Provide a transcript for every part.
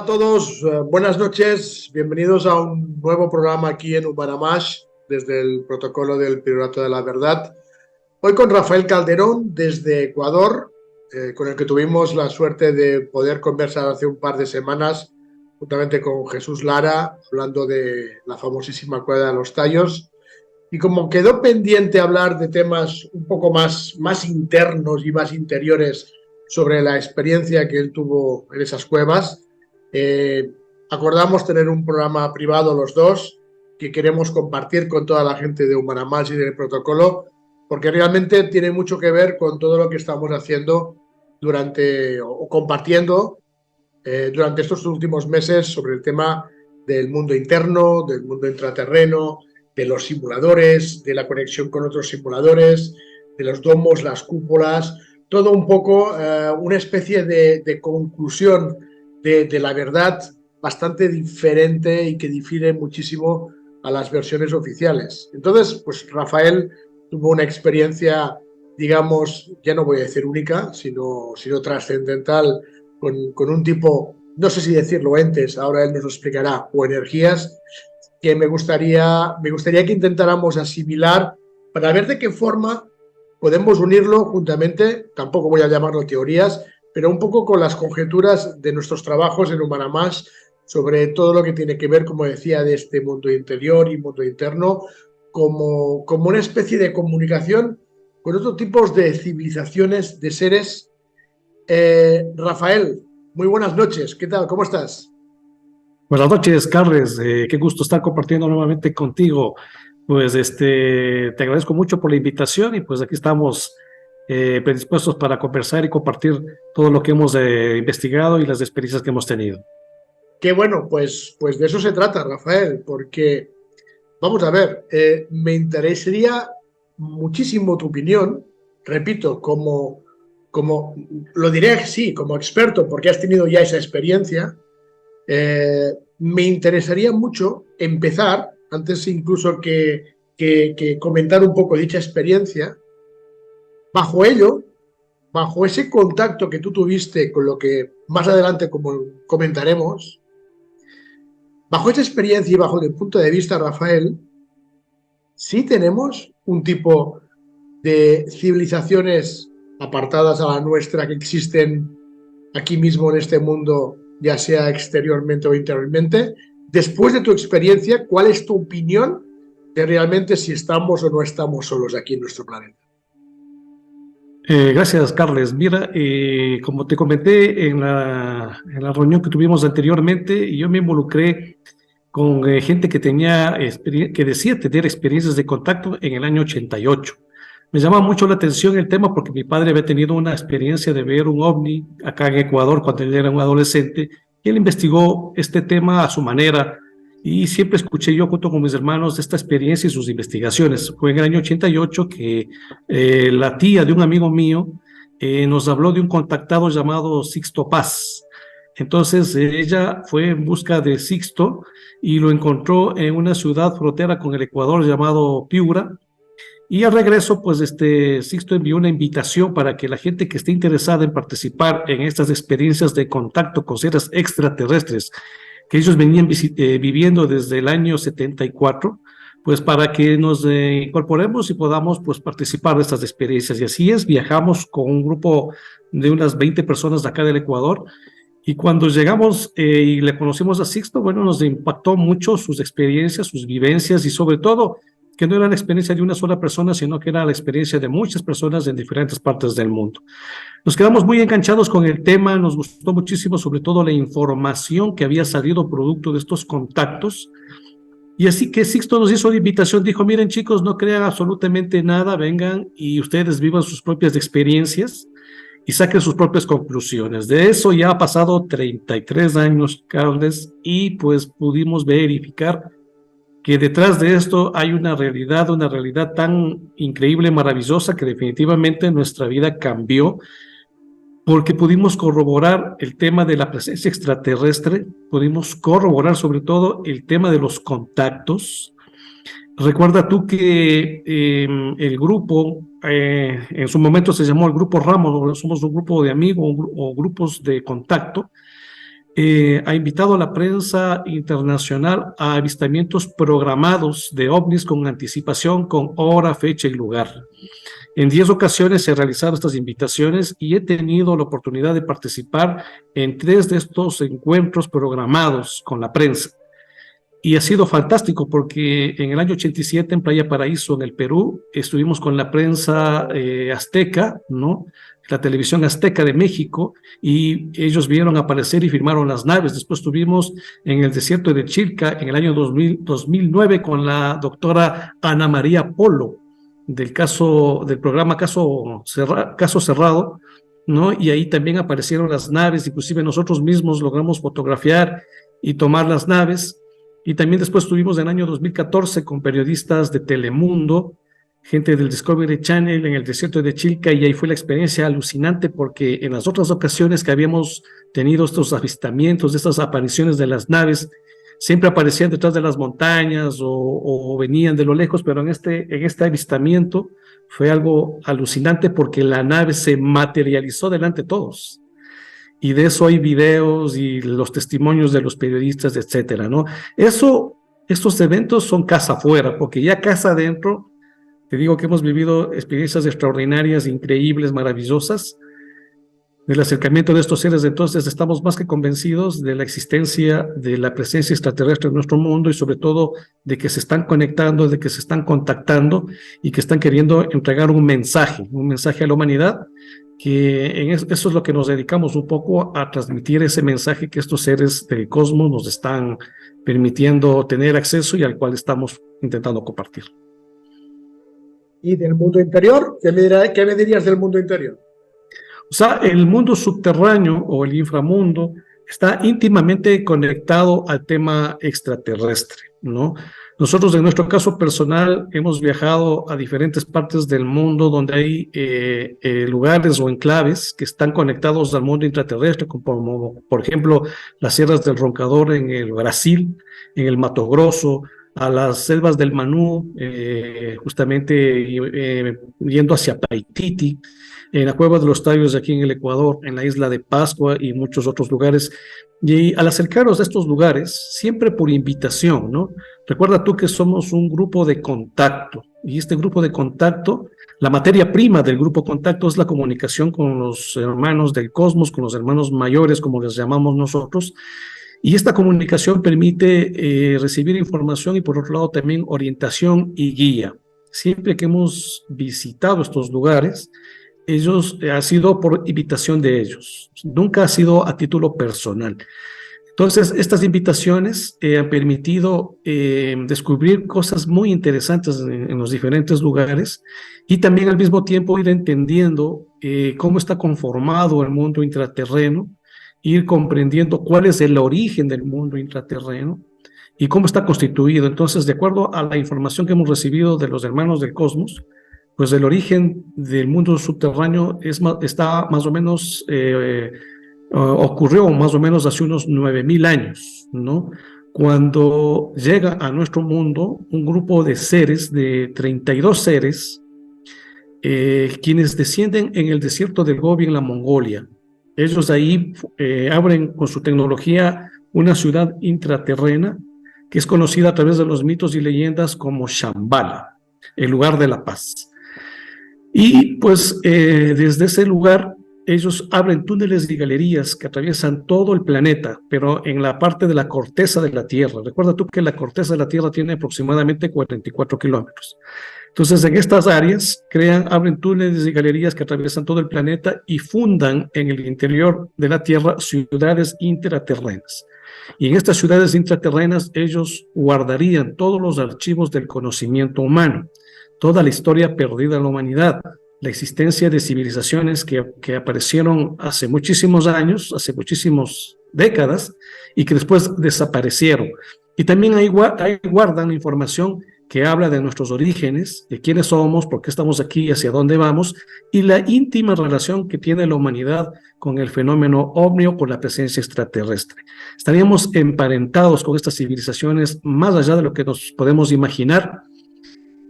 a todos, buenas noches, bienvenidos a un nuevo programa aquí en Umaramash desde el protocolo del Priorato de la Verdad. Hoy con Rafael Calderón desde Ecuador, con el que tuvimos la suerte de poder conversar hace un par de semanas juntamente con Jesús Lara, hablando de la famosísima Cueva de los Tallos. Y como quedó pendiente hablar de temas un poco más internos y más interiores sobre la experiencia que él tuvo en esas cuevas, acordamos tener un programa privado los dos que queremos compartir con toda la gente de Humanamash y del protocolo, porque realmente tiene mucho que ver con todo lo que estamos haciendo o compartiendo durante estos últimos meses sobre el tema del mundo interno, del mundo intraterreno, de los simuladores, de la conexión con otros simuladores, de los domos, las cúpulas, todo un poco una especie de conclusión de la verdad bastante diferente y que difiere muchísimo a las versiones oficiales. Entonces, pues Rafael tuvo una experiencia, digamos, ya no voy a decir única, sino trascendental, con un tipo, no sé si decirlo entes, ahora él nos lo explicará, o energías, que me gustaría que intentáramos asimilar para ver de qué forma podemos unirlo juntamente, tampoco voy a llamarlo teorías, pero un poco con las conjeturas de nuestros trabajos en Humanamash sobre todo lo que tiene que ver, como decía, de este mundo interior y mundo interno, como una especie de comunicación con otros tipos de civilizaciones, de seres. Rafael, muy buenas noches, ¿qué tal? ¿Cómo estás? Buenas noches, Carles. Qué gusto estar compartiendo nuevamente contigo. Pues te agradezco mucho por la invitación y pues aquí estamos predispuestos para conversar y compartir todo lo que hemos investigado y las experiencias que hemos tenido. Qué bueno, pues de eso se trata, Rafael, porque vamos a ver, me interesaría muchísimo tu opinión, repito, como lo diré, sí, como experto, porque has tenido ya esa experiencia. Me interesaría mucho empezar, antes incluso que comentar un poco dicha experiencia, bajo ello, bajo ese contacto que tú tuviste con lo que más adelante como comentaremos, bajo esa experiencia y bajo el punto de vista, Rafael, sí tenemos un tipo de civilizaciones apartadas a la nuestra que existen aquí mismo en este mundo, ya sea exteriormente o interiormente. Después de tu experiencia, ¿cuál es tu opinión de realmente si estamos o no estamos solos aquí en nuestro planeta? Gracias, Carles. Mira, como te comenté en la reunión que tuvimos anteriormente, yo me involucré con gente que decía tener experiencias de contacto en el año 88. Me llama mucho la atención el tema porque mi padre había tenido una experiencia de ver un ovni acá en Ecuador cuando él era un adolescente y él investigó este tema a su manera y siempre escuché yo junto con mis hermanos esta experiencia y sus investigaciones. Fue en el año 88 que la tía de un amigo mío nos habló de un contactado llamado Sixto Paz. Entonces ella fue en busca de Sixto y lo encontró en una ciudad frontera con el Ecuador llamado Piura. Y al regreso, pues Sixto envió una invitación para que la gente que esté interesada en participar en estas experiencias de contacto con seres extraterrestres que ellos venían viviendo desde el año 74, pues para que nos incorporemos y podamos pues participar de estas experiencias. Y así es, viajamos con un grupo de unas 20 personas de acá del Ecuador. Y cuando llegamos y le conocimos a Sixto, bueno, nos impactó mucho sus experiencias, sus vivencias y sobre todo que no era la experiencia de una sola persona, sino que era la experiencia de muchas personas en diferentes partes del mundo. Nos quedamos muy enganchados con el tema, nos gustó muchísimo, sobre todo la información que había salido producto de estos contactos. Y así que Sixto nos hizo la invitación, dijo, miren chicos, no crean absolutamente nada, vengan y ustedes vivan sus propias experiencias y saquen sus propias conclusiones. De eso ya ha pasado 33 años, Carles, y pues pudimos verificar que detrás de esto hay una realidad tan increíble, maravillosa, que definitivamente nuestra vida cambió, porque pudimos corroborar el tema de la presencia extraterrestre, pudimos corroborar sobre todo el tema de los contactos. Recuerda tú que el grupo, en su momento se llamó el Grupo Ramos, somos un grupo de amigos o grupos de contacto, ha invitado a la prensa internacional a avistamientos programados de ovnis con anticipación, con hora, fecha y lugar. En 10 ocasiones se realizaron estas invitaciones y he tenido la oportunidad de participar en 3 de estos encuentros programados con la prensa. Y ha sido fantástico porque en el año 87 en Playa Paraíso, en el Perú, estuvimos con la prensa azteca, ¿no? La televisión azteca de México, y ellos vieron aparecer y firmaron las naves. Después estuvimos en el desierto de Chilca en el año 2009 con la doctora Ana María Polo, del programa Caso Cerrado, ¿no? Y ahí también aparecieron las naves, inclusive nosotros mismos logramos fotografiar y tomar las naves. Y también después estuvimos en el año 2014 con periodistas de Telemundo, gente del Discovery Channel en el desierto de Chilca, y ahí fue la experiencia alucinante porque en las otras ocasiones que habíamos tenido estos avistamientos, estas apariciones de las naves, siempre aparecían detrás de las montañas o venían de lo lejos, pero en este avistamiento fue algo alucinante porque la nave se materializó delante de todos. Y de eso hay videos y los testimonios de los periodistas, etcétera, ¿no? Estos eventos son casa afuera, porque ya casa adentro, te digo que hemos vivido experiencias extraordinarias, increíbles, maravillosas, del acercamiento de estos seres. Entonces estamos más que convencidos de la existencia de la presencia extraterrestre en nuestro mundo y sobre todo de que se están conectando, de que se están contactando y que están queriendo entregar un mensaje a la humanidad, que eso es lo que nos dedicamos un poco a transmitir, ese mensaje que estos seres del cosmos nos están permitiendo tener acceso y al cual estamos intentando compartir. ¿Y del mundo interior? ¿Qué me dirías del mundo interior? O sea, el mundo subterráneo o el inframundo está íntimamente conectado al tema extraterrestre, ¿no? Nosotros, en nuestro caso personal, hemos viajado a diferentes partes del mundo donde hay lugares o enclaves que están conectados al mundo intraterrestre, como por ejemplo las sierras del Roncador en el Brasil, en el Mato Grosso, a las selvas del Manú, justamente yendo hacia Paititi, en la cueva de los Tallos aquí en el Ecuador, en la isla de Pascua y muchos otros lugares. Y al acercarnos a estos lugares, siempre por invitación, ¿no? Recuerda tú que somos un grupo de contacto, y este grupo de contacto, la materia prima del grupo contacto es la comunicación con los hermanos del cosmos, con los hermanos mayores, como les llamamos nosotros, y esta comunicación permite recibir información y por otro lado también orientación y guía. Siempre que hemos visitado estos lugares, ha sido por invitación de ellos, nunca ha sido a título personal. Entonces, estas invitaciones han permitido descubrir cosas muy interesantes en los diferentes lugares y también al mismo tiempo ir entendiendo cómo está conformado el mundo intraterreno, ir comprendiendo cuál es el origen del mundo intraterreno y cómo está constituido. Entonces, de acuerdo a la información que hemos recibido de los hermanos del cosmos, pues el origen del mundo subterráneo está más o menos, ocurrió más o menos hace unos 9.000 años, ¿no? Cuando llega a nuestro mundo un grupo de seres, de 32 seres, quienes descienden en el desierto del Gobi en la Mongolia. Ellos ahí abren con su tecnología una ciudad intraterrena que es conocida a través de los mitos y leyendas como Shambhala, el lugar de la paz. Y pues desde ese lugar ellos abren túneles y galerías que atraviesan todo el planeta, pero en la parte de la corteza de la Tierra. Recuerda tú que la corteza de la Tierra tiene aproximadamente 44 kilómetros. Entonces en estas áreas abren túneles y galerías que atraviesan todo el planeta y fundan en el interior de la Tierra ciudades intraterrenas. Y en estas ciudades intraterrenas ellos guardarían todos los archivos del conocimiento humano, toda la historia perdida de la humanidad, la existencia de civilizaciones que aparecieron hace muchísimos años, hace muchísimas décadas, y que después desaparecieron. Y también ahí guardan información que habla de nuestros orígenes, de quiénes somos, por qué estamos aquí, hacia dónde vamos, y la íntima relación que tiene la humanidad con el fenómeno ovni o con la presencia extraterrestre. Estaríamos emparentados con estas civilizaciones más allá de lo que nos podemos imaginar.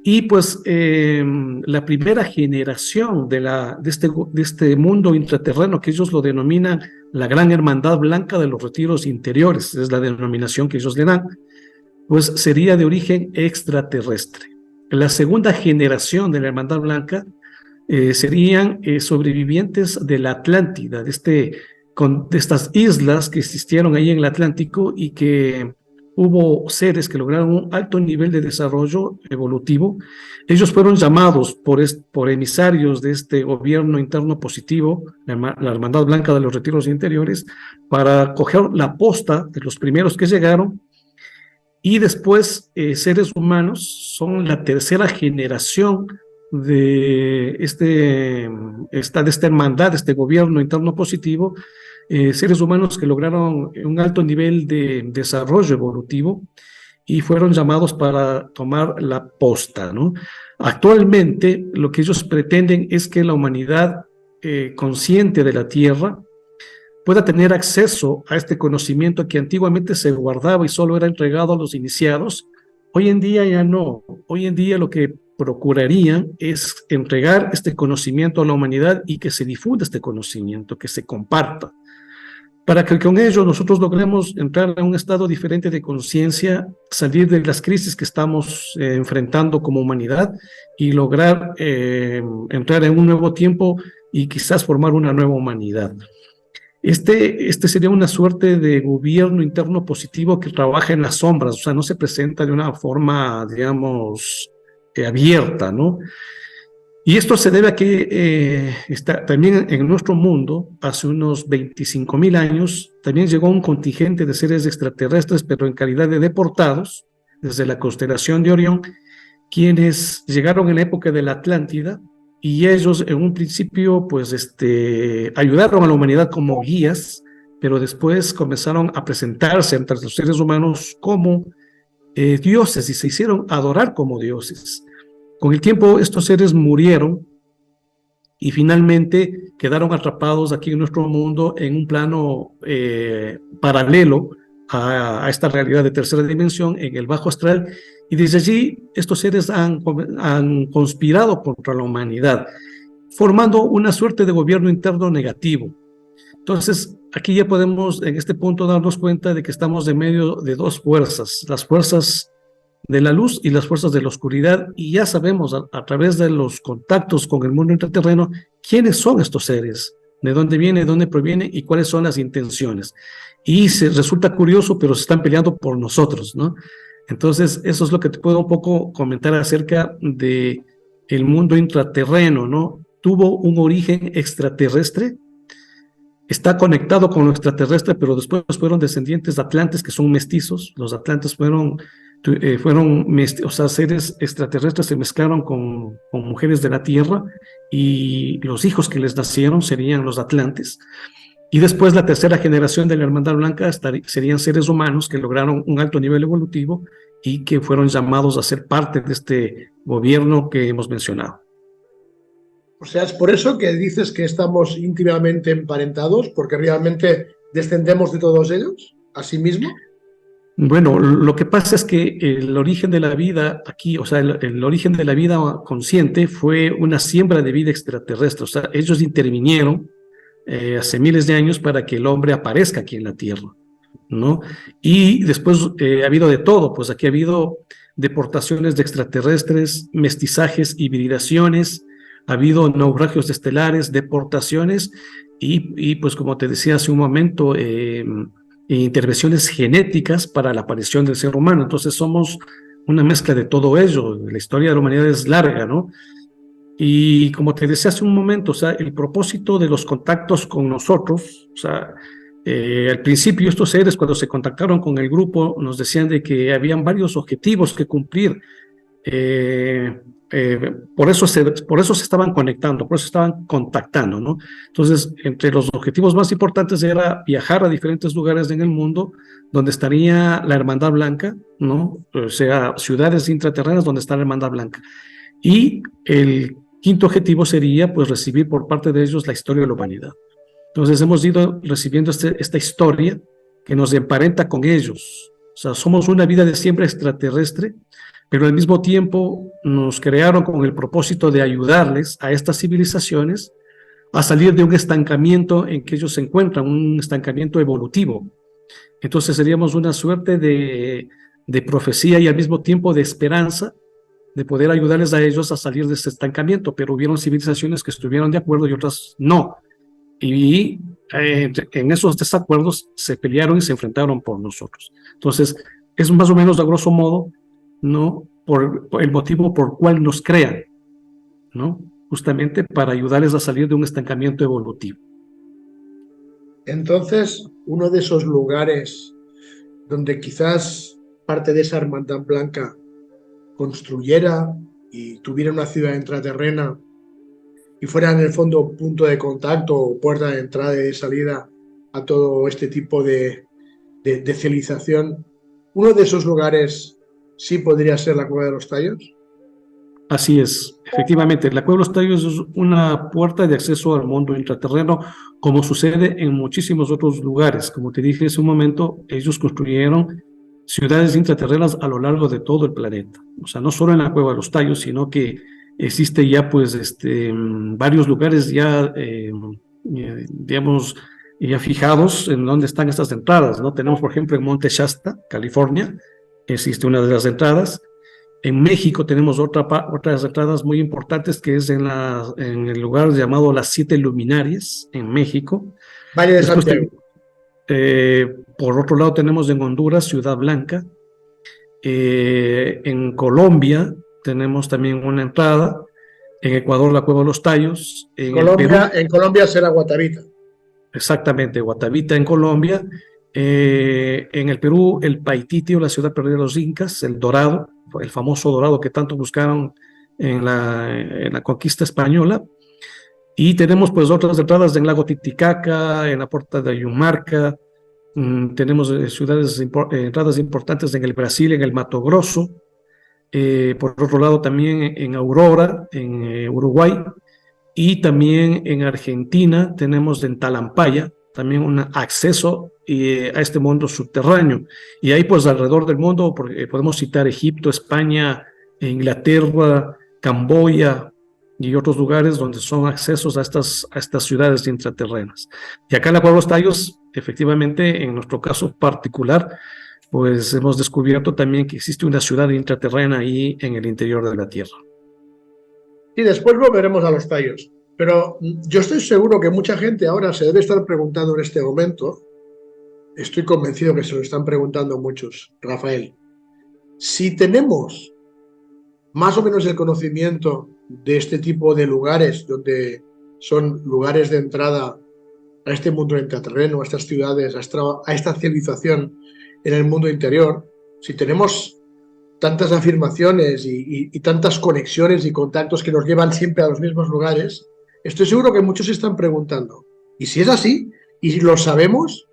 Y pues la primera generación de este mundo intraterreno, que ellos lo denominan la Gran Hermandad Blanca de los Retiros Interiores, es la denominación que ellos le dan, pues sería de origen extraterrestre. La segunda generación de la Hermandad Blanca serían sobrevivientes de la Atlántida, de estas islas que existieron ahí en el Atlántico y que hubo seres que lograron un alto nivel de desarrollo evolutivo. Ellos fueron llamados por emisarios de este gobierno interno positivo, la Hermandad Blanca de los Retiros Interiores, para coger la posta de los primeros que llegaron. Y después, seres humanos son la tercera generación de esta hermandad, de este gobierno interno positivo, seres humanos que lograron un alto nivel de desarrollo evolutivo y fueron llamados para tomar la posta, ¿no? Actualmente, lo que ellos pretenden es que la humanidad consciente de la Tierra pueda tener acceso a este conocimiento que antiguamente se guardaba y solo era entregado a los iniciados. Hoy en día ya no. Hoy en día lo que procurarían es entregar este conocimiento a la humanidad y que se difunda este conocimiento, que se comparta, para que con ello nosotros logremos entrar a un estado diferente de conciencia, salir de las crisis que estamos enfrentando como humanidad y lograr entrar en un nuevo tiempo y quizás formar una nueva humanidad. Este sería una suerte de gobierno interno positivo que trabaja en las sombras, o sea, no se presenta de una forma, digamos, abierta, ¿no? Y esto se debe a que también en nuestro mundo, hace unos 25.000 años, también llegó un contingente de seres extraterrestres, pero en calidad de deportados, desde la constelación de Orión, quienes llegaron en la época de la Atlántida, y ellos en un principio pues ayudaron a la humanidad como guías, pero después comenzaron a presentarse entre los seres humanos como dioses y se hicieron adorar como dioses. Con el tiempo estos seres murieron y finalmente quedaron atrapados aquí en nuestro mundo en un plano paralelo a esta realidad de tercera dimensión, en el bajo astral, y desde allí estos seres han conspirado contra la humanidad, formando una suerte de gobierno interno negativo. Entonces, aquí ya podemos en este punto darnos cuenta de que estamos en medio de dos fuerzas, las fuerzas de la luz y las fuerzas de la oscuridad, y ya sabemos a través de los contactos con el mundo intraterreno quiénes son estos seres, de dónde vienen, de dónde provienen y cuáles son las intenciones. Y resulta curioso, pero se están peleando por nosotros, ¿no? Entonces, eso es lo que te puedo un poco comentar acerca de el mundo intraterreno, ¿no? Tuvo un origen extraterrestre, está conectado con lo extraterrestre, pero después fueron descendientes de atlantes que son mestizos. Los atlantes fueron o sea, seres extraterrestres se mezclaron con mujeres de la Tierra y los hijos que les nacieron serían los atlantes. Y después la tercera generación de la Hermandad Blanca serían seres humanos que lograron un alto nivel evolutivo y que fueron llamados a ser parte de este gobierno que hemos mencionado. O sea, es por eso que dices que estamos íntimamente emparentados, porque realmente descendemos de todos ellos, asimismo. Bueno, lo que pasa es que el origen de la vida aquí, o sea, el origen de la vida consciente fue una siembra de vida extraterrestre. O sea, ellos intervinieron hace miles de años para que el hombre aparezca aquí en la Tierra, ¿no? Y después ha habido de todo, pues aquí ha habido deportaciones de extraterrestres, mestizajes, hibridaciones, ha habido naufragios estelares, deportaciones y pues como te decía hace un momento, intervenciones genéticas para la aparición del ser humano. Entonces somos una mezcla de todo ello. La historia de la humanidad es larga, ¿no? Y como te decía hace un momento, o sea, el propósito de los contactos con nosotros, o sea, al principio estos seres cuando se contactaron con el grupo nos decían de que habían varios objetivos que cumplir. Por eso se estaban conectando, por eso estaban contactando, ¿no? Entonces, entre los objetivos más importantes era viajar a diferentes lugares en el mundo donde estaría la Hermandad Blanca, ¿no? O sea, ciudades intraterrenas donde está la Hermandad Blanca. Y el quinto objetivo sería, pues, recibir por parte de ellos la historia de la humanidad. Entonces, hemos ido recibiendo esta historia que nos emparenta con ellos. O sea, somos una vida de siembra extraterrestre, pero al mismo tiempo nos crearon con el propósito de ayudarles a estas civilizaciones a salir de un estancamiento en que ellos se encuentran, un estancamiento evolutivo. Entonces seríamos una suerte de profecía y al mismo tiempo de esperanza de poder ayudarles a ellos a salir de ese estancamiento, pero hubieron civilizaciones que estuvieron de acuerdo y otras no. Y en esos desacuerdos se pelearon y se enfrentaron por nosotros. Entonces, es más o menos a grosso modo, ¿no? Por el motivo por cual nos crean, ¿no? Justamente para ayudarles a salir de un estancamiento evolutivo. Entonces, uno de esos lugares donde quizás parte de esa hermandad blanca construyera y tuviera una ciudad intraterrena y fuera en el fondo punto de contacto o puerta de entrada y de salida a todo este tipo de civilización, uno de esos lugares sí podría ser la Cueva de los Tallos. Así es, efectivamente, la Cueva de los Tallos es una puerta de acceso al mundo intraterreno, como sucede en muchísimos otros lugares. Como te dije hace un momento, ellos construyeron ciudades intraterrenas a lo largo de todo el planeta. O sea, no solo en la Cueva de los Tallos, sino que existe ya, pues, varios lugares ya, digamos, ya fijados en dónde están estas entradas, ¿no? Tenemos, por ejemplo, en Monte Shasta, California, existe una de las entradas. En México tenemos otras entradas muy importantes, que es en el lugar llamado Las Siete Luminarias, en México. Valle de Santiago. Por otro lado tenemos en Honduras Ciudad Blanca. En Colombia tenemos también una entrada. En Ecuador la Cueva de los Tallos. En Colombia será Guatavita. Exactamente, Guatavita en Colombia. En el Perú, el Paititi, o la ciudad perdida de los incas, el Dorado, el famoso Dorado que tanto buscaron en la conquista española. Y tenemos pues otras entradas en Lago Titicaca, en la Puerta de Ayumarca. Tenemos entradas importantes en el Brasil, en el Mato Grosso. Por otro lado también en Aurora, en Uruguay. Y también en Argentina tenemos en Talampaya también un acceso a este mundo subterráneo. Y ahí pues alrededor del mundo podemos citar Egipto, España, Inglaterra, Camboya y otros lugares donde son accesos a estas ciudades intraterrenas. Y acá en la Cueva de los Tallos, efectivamente, en nuestro caso particular, pues hemos descubierto también que existe una ciudad intraterrena ahí en el interior de la Tierra. Y después volveremos a los Tallos. Pero yo estoy seguro que mucha gente ahora se debe estar preguntando en este momento, estoy convencido que se lo están preguntando muchos, Rafael, si tenemos más o menos el conocimiento de este tipo de lugares, donde son lugares de entrada a este mundo intraterreno, a estas ciudades, a esta civilización en el mundo interior, si tenemos tantas afirmaciones y tantas conexiones y contactos que nos llevan siempre a los mismos lugares, estoy seguro que muchos se están preguntando, ¿y si es así? ¿Y si lo sabemos?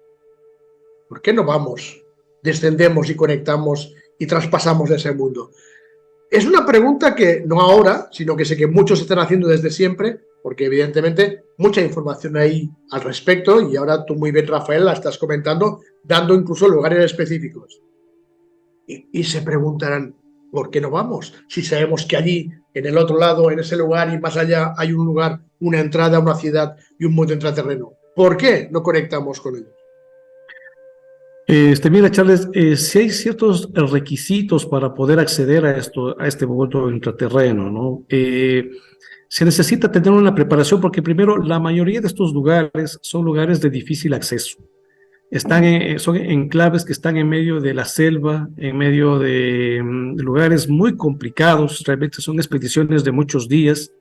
¿Por qué no vamos, descendemos y conectamos y traspasamos de ese mundo? Es una pregunta que no ahora, sino que sé que muchos están haciendo desde siempre, porque evidentemente mucha información hay al respecto y ahora tú muy bien, Rafael, la estás comentando, dando incluso lugares específicos. Y se preguntarán, ¿por qué no vamos? Si sabemos que allí, en el otro lado, en ese lugar y más allá, hay un lugar, una entrada, una ciudad y un mundo intraterreno. ¿Por qué no conectamos con ellos? Mira, Charles, si hay ciertos requisitos para poder acceder a este mundo intraterreno, ¿no? Se necesita tener una preparación porque primero la mayoría de estos lugares son lugares de difícil acceso. Son enclaves que están en medio de la selva, en medio de lugares muy complicados, realmente son expediciones de muchos días.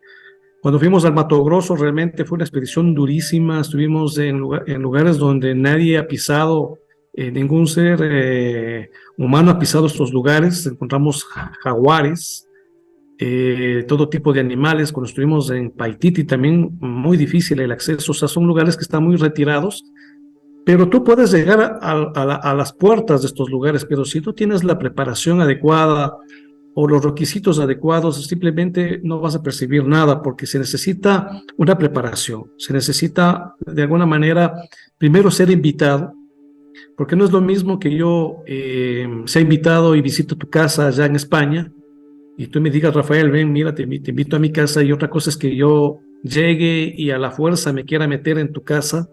Cuando fuimos al Mato Grosso realmente fue una expedición durísima, estuvimos en lugares donde nadie ha pisado, ningún ser humano ha pisado estos lugares, encontramos jaguares, todo tipo de animales. Cuando estuvimos en Paititi también muy difícil el acceso, o sea, son lugares que están muy retirados. Pero tú puedes llegar a las puertas de estos lugares, pero si tú tienes la preparación adecuada o los requisitos adecuados, simplemente no vas a percibir nada, porque se necesita una preparación, se necesita de alguna manera primero ser invitado, porque no es lo mismo que yo sea invitado y visito tu casa allá en España y tú me digas, Rafael, ven, mira, te invito a mi casa, y otra cosa es que yo llegue y a la fuerza me quiera meter en tu casa,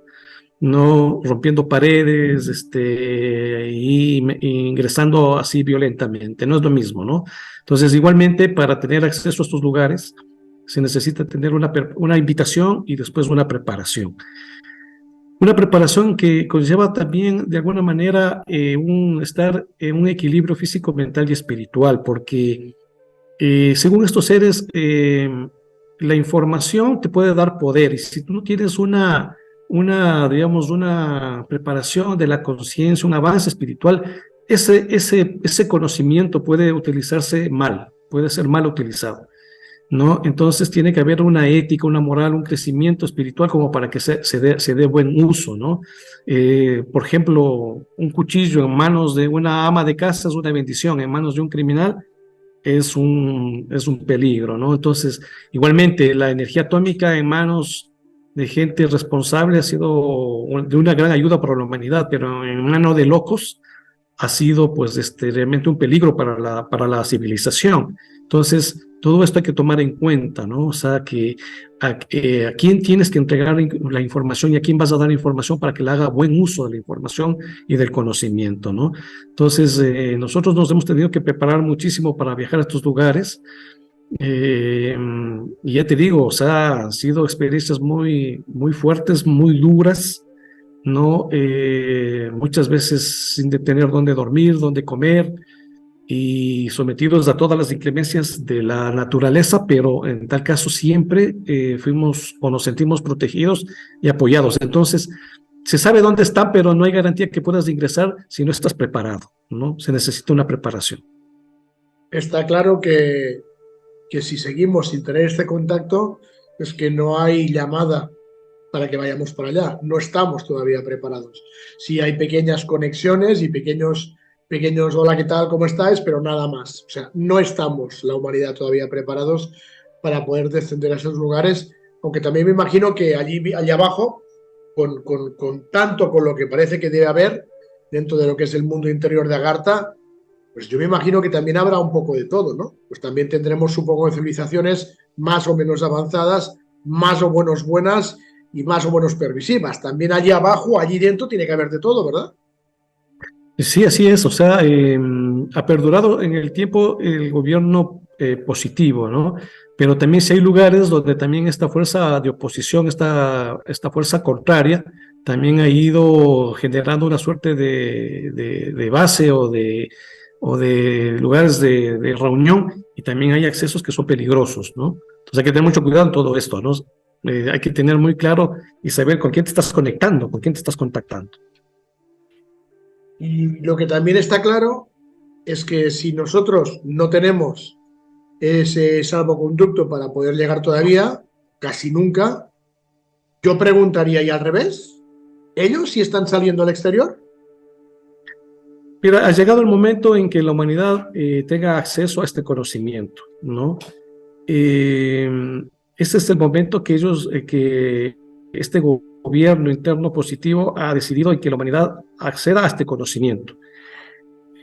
no rompiendo paredes, y ingresando así violentamente. No es lo mismo, ¿no? Entonces, igualmente, para tener acceso a estos lugares, se necesita tener una invitación y después una preparación. Una preparación que conlleva también, de alguna manera, estar en un equilibrio físico, mental y espiritual, porque según estos seres, la información te puede dar poder, y si tú no tienes digamos, una preparación de la conciencia, un avance espiritual, ese conocimiento puede utilizarse mal, puede ser mal utilizado, ¿no? Entonces tiene que haber una ética, una moral, un crecimiento espiritual como para que se dé buen uso, ¿no? Por ejemplo, un cuchillo en manos de una ama de casa es una bendición, en manos de un criminal es un peligro, ¿no? Entonces, igualmente, la energía atómica en manos de gente responsable ha sido de una gran ayuda para la humanidad, pero en manos de locos ha sido, pues, realmente un peligro para la civilización. Entonces, todo esto hay que tomar en cuenta, ¿no? O sea, a quién tienes que entregar la información y a quién vas a dar información para que le haga buen uso de la información y del conocimiento, ¿no? Entonces, nosotros nos hemos tenido que preparar muchísimo para viajar a estos lugares. Y ya te digo, o sea, han sido experiencias muy, muy fuertes, muy duras, ¿no? Muchas veces sin tener dónde dormir, dónde comer, y sometidos a todas las inclemencias de la naturaleza, pero en tal caso siempre fuimos o nos sentimos protegidos y apoyados. Entonces, se sabe dónde está, pero no hay garantía que puedas ingresar si no estás preparado, ¿no? Se necesita una preparación. Está claro que si seguimos sin tener este contacto, es que no hay llamada para que vayamos para allá. No estamos todavía preparados. Sí hay pequeñas conexiones y pequeños hola, ¿qué tal? ¿Cómo estáis? Pero nada más. O sea, no estamos, la humanidad, todavía preparados para poder descender a esos lugares, aunque también me imagino que allá abajo, tanto con lo que parece que debe haber dentro de lo que es el mundo interior de Agartha, pues yo me imagino que también habrá un poco de todo, ¿no? Pues también tendremos, supongo, civilizaciones más o menos avanzadas, más o menos buenas y más o menos permisivas. También allí abajo, allí dentro, tiene que haber de todo, ¿verdad? Sí, así es. O sea, ha perdurado en el tiempo el gobierno positivo, ¿no? Pero también si hay lugares donde también esta fuerza de oposición, esta fuerza contraria, también ha ido generando una suerte de base o de lugares de reunión, y también hay accesos que son peligrosos, ¿no? Entonces hay que tener mucho cuidado en todo esto, ¿no? Hay que tener muy claro y saber con quién te estás conectando, con quién te estás contactando. Y lo que también está claro es que si nosotros no tenemos ese salvoconducto para poder llegar todavía, casi nunca, yo preguntaría, ¿y al revés? ¿Ellos sí están saliendo al exterior? Mira, ha llegado el momento en que la humanidad tenga acceso a este conocimiento, ¿no? Eh, Este es el momento que este gobierno interno positivo ha decidido en que la humanidad acceda a este conocimiento.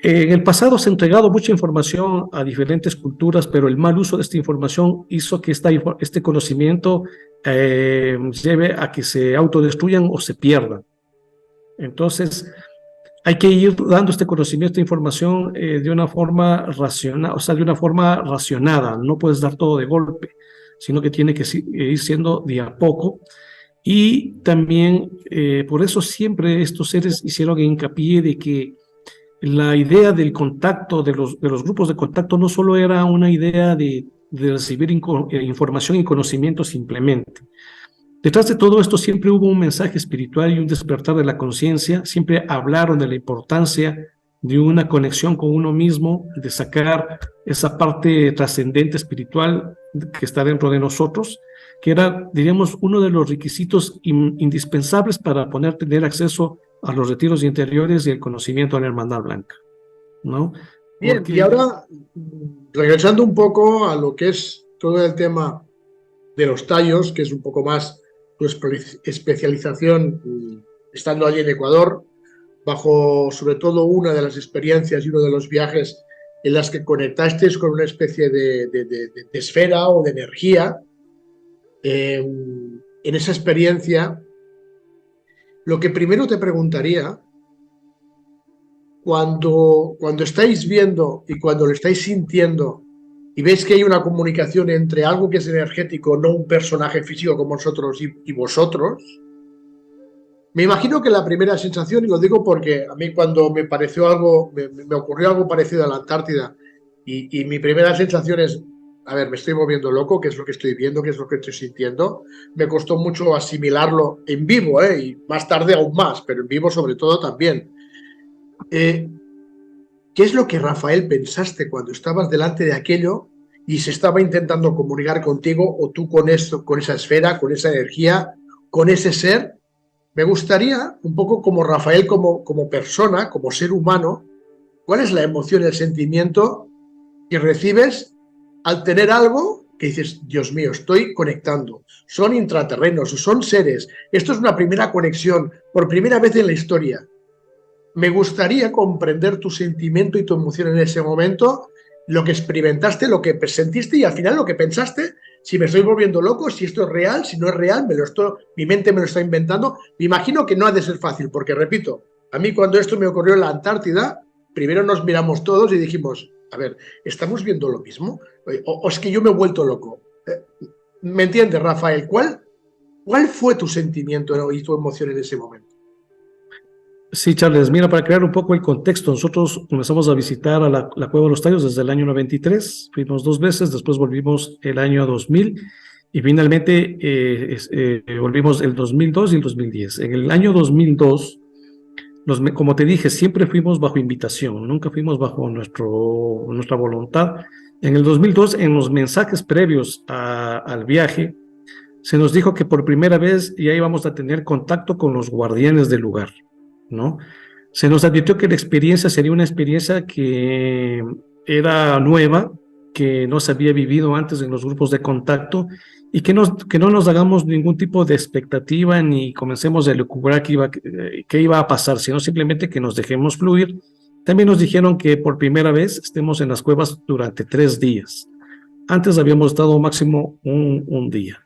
En el pasado se ha entregado mucha información a diferentes culturas, pero el mal uso de esta información hizo que este conocimiento lleve a que se autodestruyan o se pierdan. Entonces, hay que ir dando este conocimiento, esta información de una forma racional, o sea, de una forma racionada. No puedes dar todo de golpe, sino que tiene que ir siendo de a poco. Y también, por eso siempre estos seres hicieron hincapié de que la idea del contacto, de los grupos de contacto, no solo era una idea de recibir información y conocimiento simplemente. Detrás de todo esto siempre hubo un mensaje espiritual y un despertar de la conciencia. Siempre hablaron de la importancia de una conexión con uno mismo, de sacar esa parte trascendente espiritual que está dentro de nosotros, que era, diríamos, uno de los requisitos indispensables para poder tener acceso a los retiros interiores y el conocimiento de la Hermandad Blanca, ¿no? Bien, y Porque ahora, regresando un poco a lo que es todo el tema de los tallos, que es un poco más tu especialización, estando allí en Ecuador, bajo sobre todo una de las experiencias y uno de los viajes en las que conectasteis con una especie de esfera o de energía. en esa experiencia, lo que primero te preguntaría, cuando estáis viendo y cuando lo estáis sintiendo y veis que hay una comunicación entre algo que es energético, no un personaje físico como nosotros y vosotros, me imagino que la primera sensación, y lo digo porque a mí cuando me pareció algo, me ocurrió algo parecido a la Antártida, y mi primera sensación es, a ver, me estoy volviendo loco, ¿qué es lo que estoy viendo? ¿Qué es lo que estoy sintiendo? Me costó mucho asimilarlo en vivo, y más tarde aún más, pero en vivo sobre todo también. Eh, ¿Qué es lo que, Rafael, pensaste cuando estabas delante de aquello y se estaba intentando comunicar contigo, o tú con esto, con esa esfera, con esa energía, con ese ser? Me gustaría, un poco como Rafael, como persona, como ser humano, ¿cuál es la emoción, el sentimiento que recibes al tener algo que dices, Dios mío, estoy conectando? Son intraterrenos, son seres. Esto es una primera conexión, por primera vez en la historia. Me gustaría comprender tu sentimiento y tu emoción en ese momento, lo que experimentaste, lo que sentiste y al final lo que pensaste, si me estoy volviendo loco, si esto es real, si no es real, mi mente me lo está inventando. Me imagino que no ha de ser fácil, porque repito, a mí cuando esto me ocurrió en la Antártida, primero nos miramos todos y dijimos, a ver, ¿estamos viendo lo mismo? ¿O es que yo me he vuelto loco? ¿Me entiendes, Rafael? ¿Cuál fue tu sentimiento y tu emoción en ese momento? Sí, Charles, mira, para crear un poco el contexto, nosotros comenzamos a visitar a la Cueva de los Tallos desde el año 93, fuimos 2 veces, después volvimos el año 2000 y finalmente volvimos el 2002 y el 2010. En el año 2002, como te dije, siempre fuimos bajo invitación, nunca fuimos bajo nuestra voluntad. En el 2002, en los mensajes previos al viaje, se nos dijo que por primera vez ya íbamos a tener contacto con los guardianes del lugar, ¿no? Se nos advirtió que la experiencia sería una experiencia que era nueva, que no se había vivido antes en los grupos de contacto y que no nos hagamos ningún tipo de expectativa ni comencemos a elucubrar qué iba a pasar, sino simplemente que nos dejemos fluir. También nos dijeron que por primera vez estemos en las cuevas durante 3 días. Antes habíamos estado máximo un día.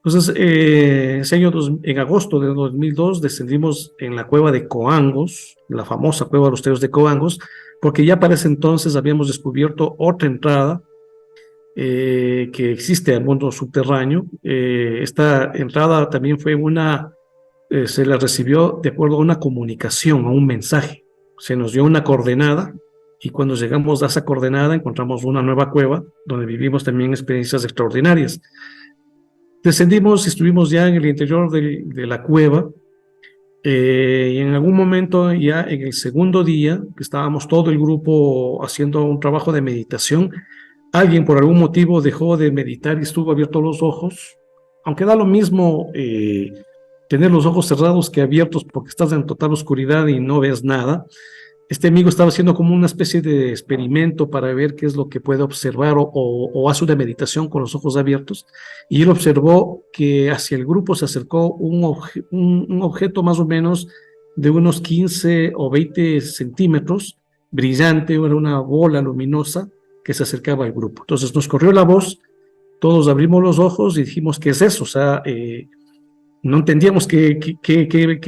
Entonces, en agosto de 2002 descendimos en la cueva de Coangos, la famosa cueva de los Tallos de Coangos, porque ya para ese entonces habíamos descubierto otra entrada que existe al mundo subterráneo. Esta entrada también se la recibió de acuerdo a una comunicación, a un mensaje. Se nos dio una coordenada y cuando llegamos a esa coordenada encontramos una nueva cueva donde vivimos también experiencias extraordinarias. Descendimos y estuvimos ya en el interior de la cueva y en algún momento ya en el segundo día, que estábamos todo el grupo haciendo un trabajo de meditación, alguien por algún motivo dejó de meditar y estuvo abiertos los ojos, aunque da lo mismo tener los ojos cerrados que abiertos porque estás en total oscuridad y no ves nada. Este amigo estaba haciendo como una especie de experimento para ver qué es lo que puede observar o hace una meditación con los ojos abiertos y él observó que hacia el grupo se acercó un objeto más o menos de unos 15 o 20 centímetros, brillante, era una bola luminosa que se acercaba al grupo. Entonces nos corrió la voz, todos abrimos los ojos y dijimos, ¿qué es eso? O sea, no entendíamos qué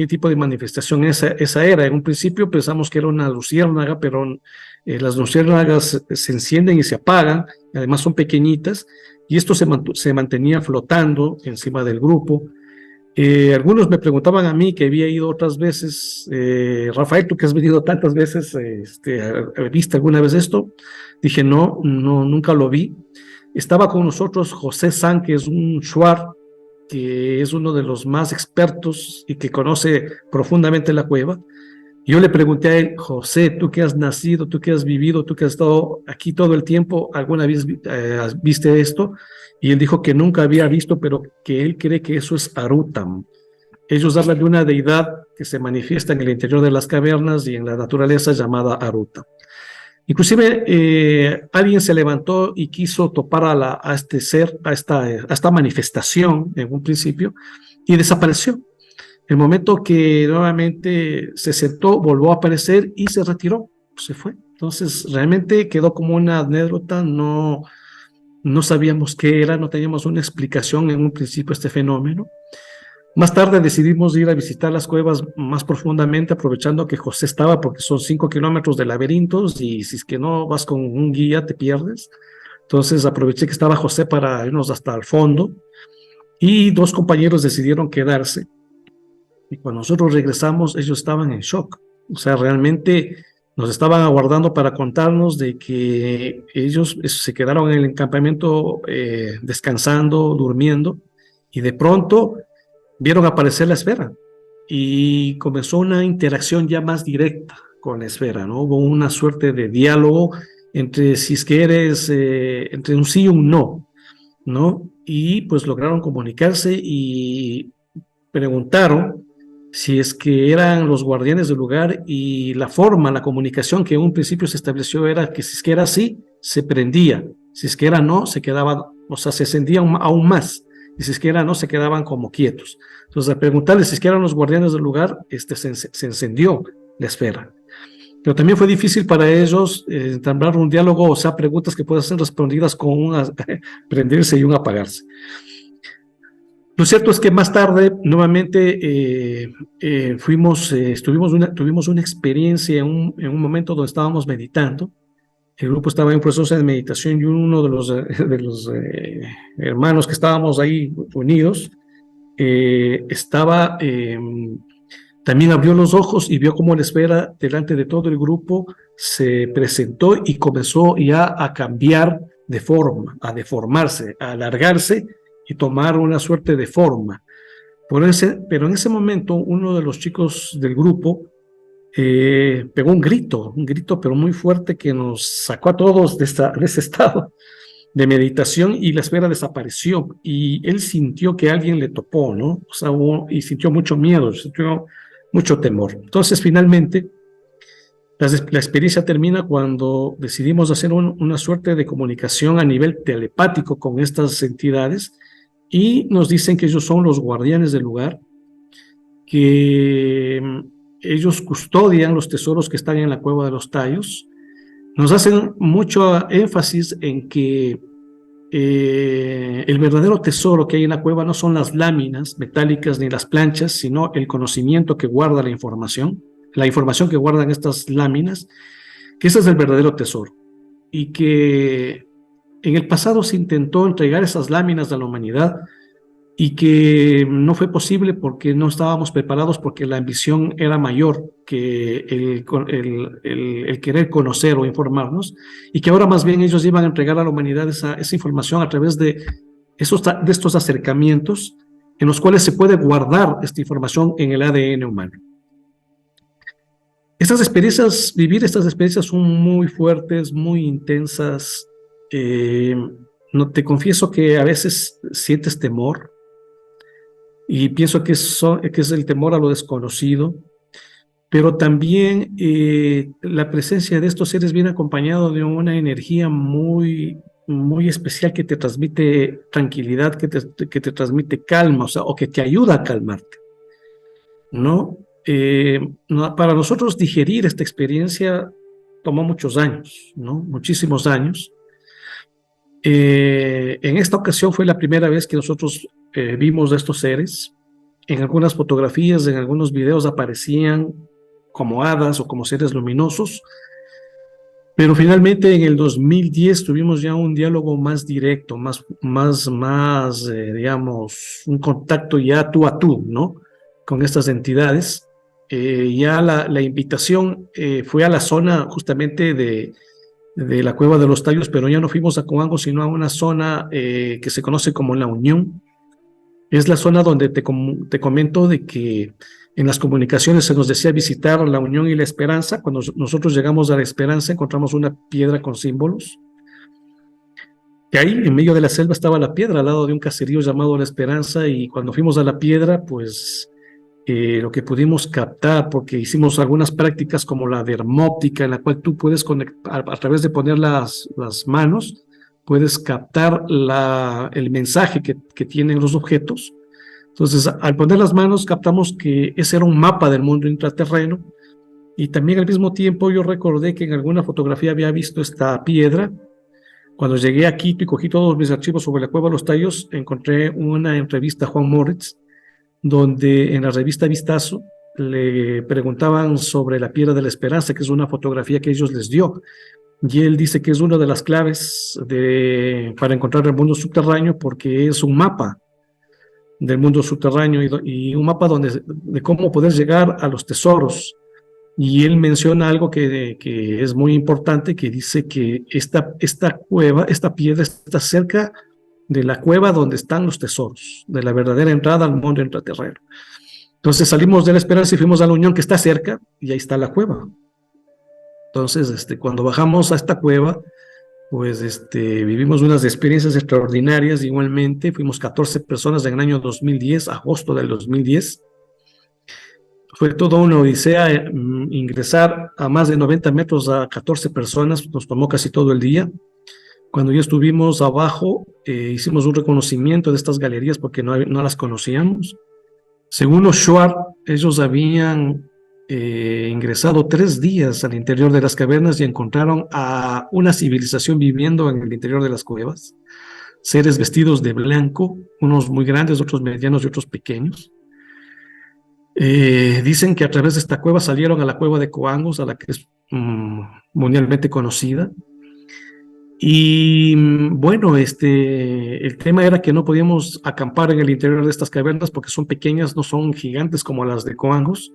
tipo de manifestación esa era. En un principio pensamos que era una luciérnaga, pero las luciérnagas se encienden y se apagan, y además son pequeñitas, y esto se mantenía flotando encima del grupo. Algunos me preguntaban a mí, que había ido otras veces, Rafael, tú que has venido tantas veces, ¿viste alguna vez esto? Dije, no, nunca lo vi. Estaba con nosotros José San, que es un shuar, que es uno de los más expertos y que conoce profundamente la cueva. Yo le pregunté a él, José, tú que has nacido, tú que has vivido, tú que has estado aquí todo el tiempo, ¿alguna vez viste esto? Y él dijo que nunca había visto, pero que él cree que eso es Arutam. Ellos hablan de una deidad que se manifiesta en el interior de las cavernas y en la naturaleza llamada Arutam. Inclusive alguien se levantó y quiso topar a este ser, a esta manifestación en un principio y desapareció. El momento que nuevamente se sentó, volvió a aparecer y se retiró, se fue. Entonces realmente quedó como una anécdota, no no sabíamos qué era, no teníamos una explicación en un principio a este fenómeno. Más tarde decidimos ir a visitar las cuevas más profundamente, aprovechando que José estaba, porque son 5 kilómetros de laberintos y si es que no vas con un guía te pierdes. Entonces aproveché que estaba José para irnos hasta el fondo y 2 compañeros decidieron quedarse. Y cuando nosotros regresamos, ellos estaban en shock. O sea, realmente nos estaban aguardando para contarnos de que ellos se quedaron en el campamento descansando, durmiendo, y de pronto vieron aparecer la esfera y comenzó una interacción ya más directa con la esfera, ¿no? Hubo una suerte de diálogo entre si es que eres, entre un sí y un no, ¿no? Y pues lograron comunicarse y preguntaron si es que eran los guardianes del lugar y la forma, la comunicación que en un principio se estableció era que si es que era sí, se prendía, si es que era no, se quedaba, o sea, se encendía aún más, y si es que era no, se quedaban como quietos. Entonces, al preguntarles si es que eran los guardianes del lugar, se encendió la esfera. Pero también fue difícil para ellos entablar un diálogo, o sea, preguntas que puedan ser respondidas con un prenderse y un apagarse. Lo cierto es que más tarde, nuevamente, tuvimos una experiencia en un momento donde estábamos meditando. El grupo estaba en un proceso de meditación y uno de los hermanos que estábamos ahí unidos también abrió los ojos y vio cómo la esfera delante de todo el grupo se presentó y comenzó ya a cambiar de forma, a deformarse, a alargarse y tomar una suerte de forma. Pero en ese momento uno de los chicos del grupo pegó un grito pero muy fuerte que nos sacó a todos de ese estado de meditación y la esfera desapareció y él sintió que alguien le topó, ¿no? O sea, y sintió mucho miedo, sintió mucho temor. Entonces, finalmente, la experiencia termina cuando decidimos hacer una suerte de comunicación a nivel telepático con estas entidades y nos dicen que ellos son los guardianes del lugar, que ellos custodian los tesoros que están en la cueva de los tallos. Nos hacen mucho énfasis en que el verdadero tesoro que hay en la cueva no son las láminas metálicas ni las planchas, sino el conocimiento que guarda la información que guardan estas láminas, que ese es el verdadero tesoro. Y que en el pasado se intentó entregar esas láminas a la humanidad y que no fue posible porque no estábamos preparados, porque la ambición era mayor que el querer conocer o informarnos, y que ahora más bien ellos iban a entregar a la humanidad esa información a través de estos acercamientos en los cuales se puede guardar esta información en el ADN humano. Vivir estas experiencias son muy fuertes, muy intensas. No, te confieso que a veces sientes temor, y pienso que es el temor a lo desconocido, pero también la presencia de estos seres viene acompañado de una energía muy, muy especial que te transmite tranquilidad, que te transmite calma, o que te ayuda a calmarte, ¿no? Para nosotros digerir esta experiencia tomó muchos años, ¿no? Muchísimos años. En esta ocasión fue la primera vez que nosotros vimos a estos seres. En algunas fotografías, en algunos videos aparecían como hadas o como seres luminosos, pero finalmente en el 2010 tuvimos ya un diálogo más directo, digamos, un contacto ya tú a tú, ¿no? Con estas entidades. Ya la invitación fue a la zona justamente de la Cueva de los Tallos, pero ya no fuimos a Coango, sino a una zona que se conoce como La Unión. Es la zona donde te comento de que en las comunicaciones se nos decía visitar La Unión y La Esperanza. Cuando nosotros llegamos a La Esperanza encontramos una piedra con símbolos. Y ahí, en medio de la selva, estaba la piedra, al lado de un caserío llamado La Esperanza, y cuando fuimos a la piedra, pues lo que pudimos captar, porque hicimos algunas prácticas como la dermóptica, en la cual tú puedes conectar, a través de poner las manos, puedes captar el mensaje que tienen los objetos. Entonces, al poner las manos, captamos que ese era un mapa del mundo intraterreno, y también al mismo tiempo yo recordé que en alguna fotografía había visto esta piedra Cuando llegué a Quito y cogí todos mis archivos sobre la Cueva de los Tallos, encontré una entrevista a Juan Moritz, donde en la revista Vistazo le preguntaban sobre la Piedra de la Esperanza, que es una fotografía que ellos les dio. Y él dice que es una de las claves para encontrar el mundo subterráneo, porque es un mapa del mundo subterráneo y un mapa de cómo poder llegar a los tesoros. Y él menciona algo que es muy importante, que dice que esta cueva, esta piedra está cerca de la cueva donde están los tesoros, de la verdadera entrada al mundo intraterreno. Entonces salimos de la Esperanza y fuimos a la Unión, que está cerca, y ahí está la cueva. Entonces, cuando bajamos a esta cueva, pues vivimos unas experiencias extraordinarias. Igualmente, fuimos 14 personas en el año 2010, agosto del 2010. Fue toda una odisea ingresar a más de 90 metros a 14 personas, nos tomó casi todo el día. Cuando ya estuvimos abajo, hicimos un reconocimiento de estas galerías porque no las conocíamos. Según los Shuar, ellos habían ingresado 3 días al interior de las cavernas y encontraron a una civilización viviendo en el interior de las cuevas. Seres vestidos de blanco, unos muy grandes, otros medianos y otros pequeños. Dicen que a través de esta cueva salieron a la cueva de Coangos, a la que es mundialmente conocida. Y bueno, el tema era que no podíamos acampar en el interior de estas cavernas porque son pequeñas, no son gigantes como las de Coangos.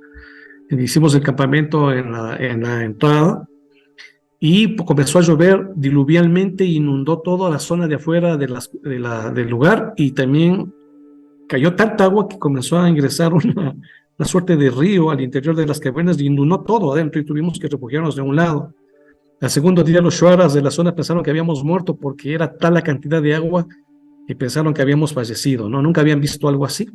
Hicimos el campamento en la entrada y comenzó a llover diluvialmente, inundó toda la zona de afuera del lugar, y también cayó tanta agua que comenzó a ingresar una suerte de río al interior de las cavernas y inundó todo adentro y tuvimos que refugiarnos de un lado. Al segundo día los shuaras de la zona pensaron que habíamos muerto porque era tal la cantidad de agua y pensaron que habíamos fallecido, ¿no? Nunca habían visto algo así.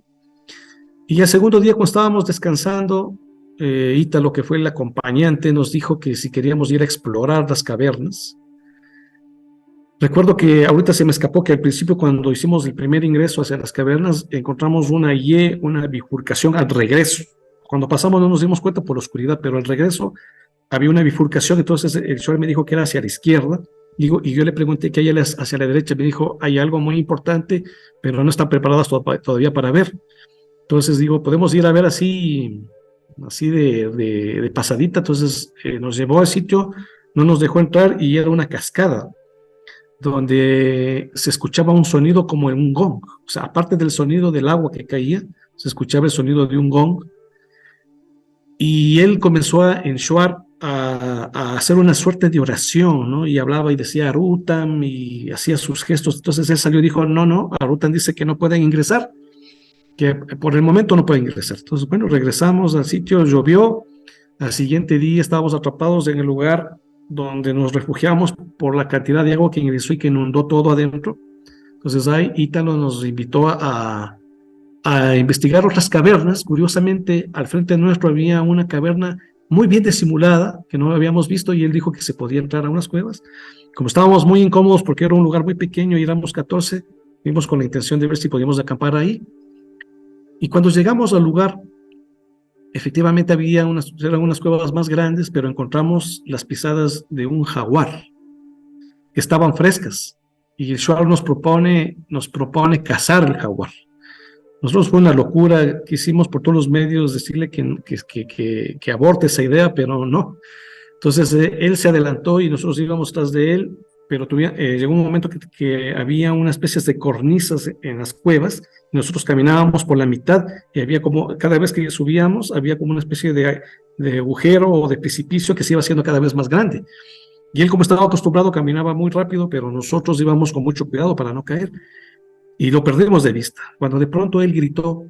Y al segundo día, cuando estábamos descansando, Ítalo, que fue el acompañante, nos dijo que si queríamos ir a explorar las cavernas. Recuerdo que ahorita se me escapó que al principio, cuando hicimos el primer ingreso hacia las cavernas, encontramos una bifurcación al regreso. Cuando pasamos no nos dimos cuenta por la oscuridad, pero al regreso había una bifurcación. Entonces el shuar me dijo que era hacia la izquierda, y yo le pregunté que hay hacia la derecha. Me dijo, hay algo muy importante, pero no están preparadas todavía para ver. Entonces digo, podemos ir a ver así de pasadita. Entonces nos llevó al sitio, no nos dejó entrar, y era una cascada donde se escuchaba un sonido como en un gong. O sea, aparte del sonido del agua que caía, se escuchaba el sonido de un gong. Y él comenzó en shuar a hacer una suerte de oración, ¿no? Y hablaba y decía Arutam y hacía sus gestos. Entonces él salió y dijo, no, Arutam dice que no pueden ingresar, que por el momento no pueden ingresar. Entonces, bueno, regresamos al sitio, llovió. Al siguiente día estábamos atrapados en el lugar donde nos refugiamos por la cantidad de agua que ingresó y que inundó todo adentro. Entonces ahí Ítalo nos invitó a investigar otras cavernas. Curiosamente, al frente nuestro había una caverna muy bien disimulada que no habíamos visto, y él dijo que se podía entrar a unas cuevas. Como estábamos muy incómodos porque era un lugar muy pequeño y éramos 14, fuimos con la intención de ver si podíamos acampar ahí. Y cuando llegamos al lugar, efectivamente eran unas cuevas más grandes, pero encontramos las pisadas de un jaguar que estaban frescas, y el shuar nos propone cazar el jaguar. Nosotros fue una locura, quisimos por todos los medios decirle que aborte esa idea, pero no. Entonces él se adelantó y nosotros íbamos tras de él, pero llegó un momento que había una especie de cornisas en las cuevas, y nosotros caminábamos por la mitad, y había como, cada vez que subíamos, había como una especie de agujero o de precipicio que se iba haciendo cada vez más grande. Y él, como estaba acostumbrado, caminaba muy rápido, pero nosotros íbamos con mucho cuidado para no caer. Y lo perdimos de vista, cuando de pronto él gritó,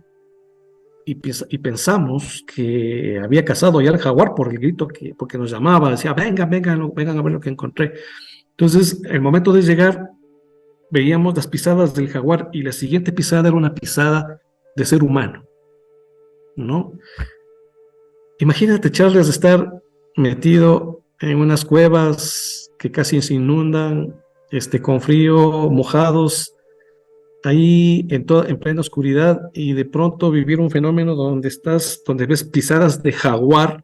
y pensamos que había cazado ya al jaguar por el grito, porque nos llamaba, decía, vengan a ver lo que encontré. Entonces, el momento de llegar, veíamos las pisadas del jaguar, y la siguiente pisada era una pisada de ser humano, ¿no? Imagínate, Charles, estar metido en unas cuevas que casi se inundan, con frío, mojados, ahí en plena oscuridad, y de pronto vivir un fenómeno donde ves pisadas de jaguar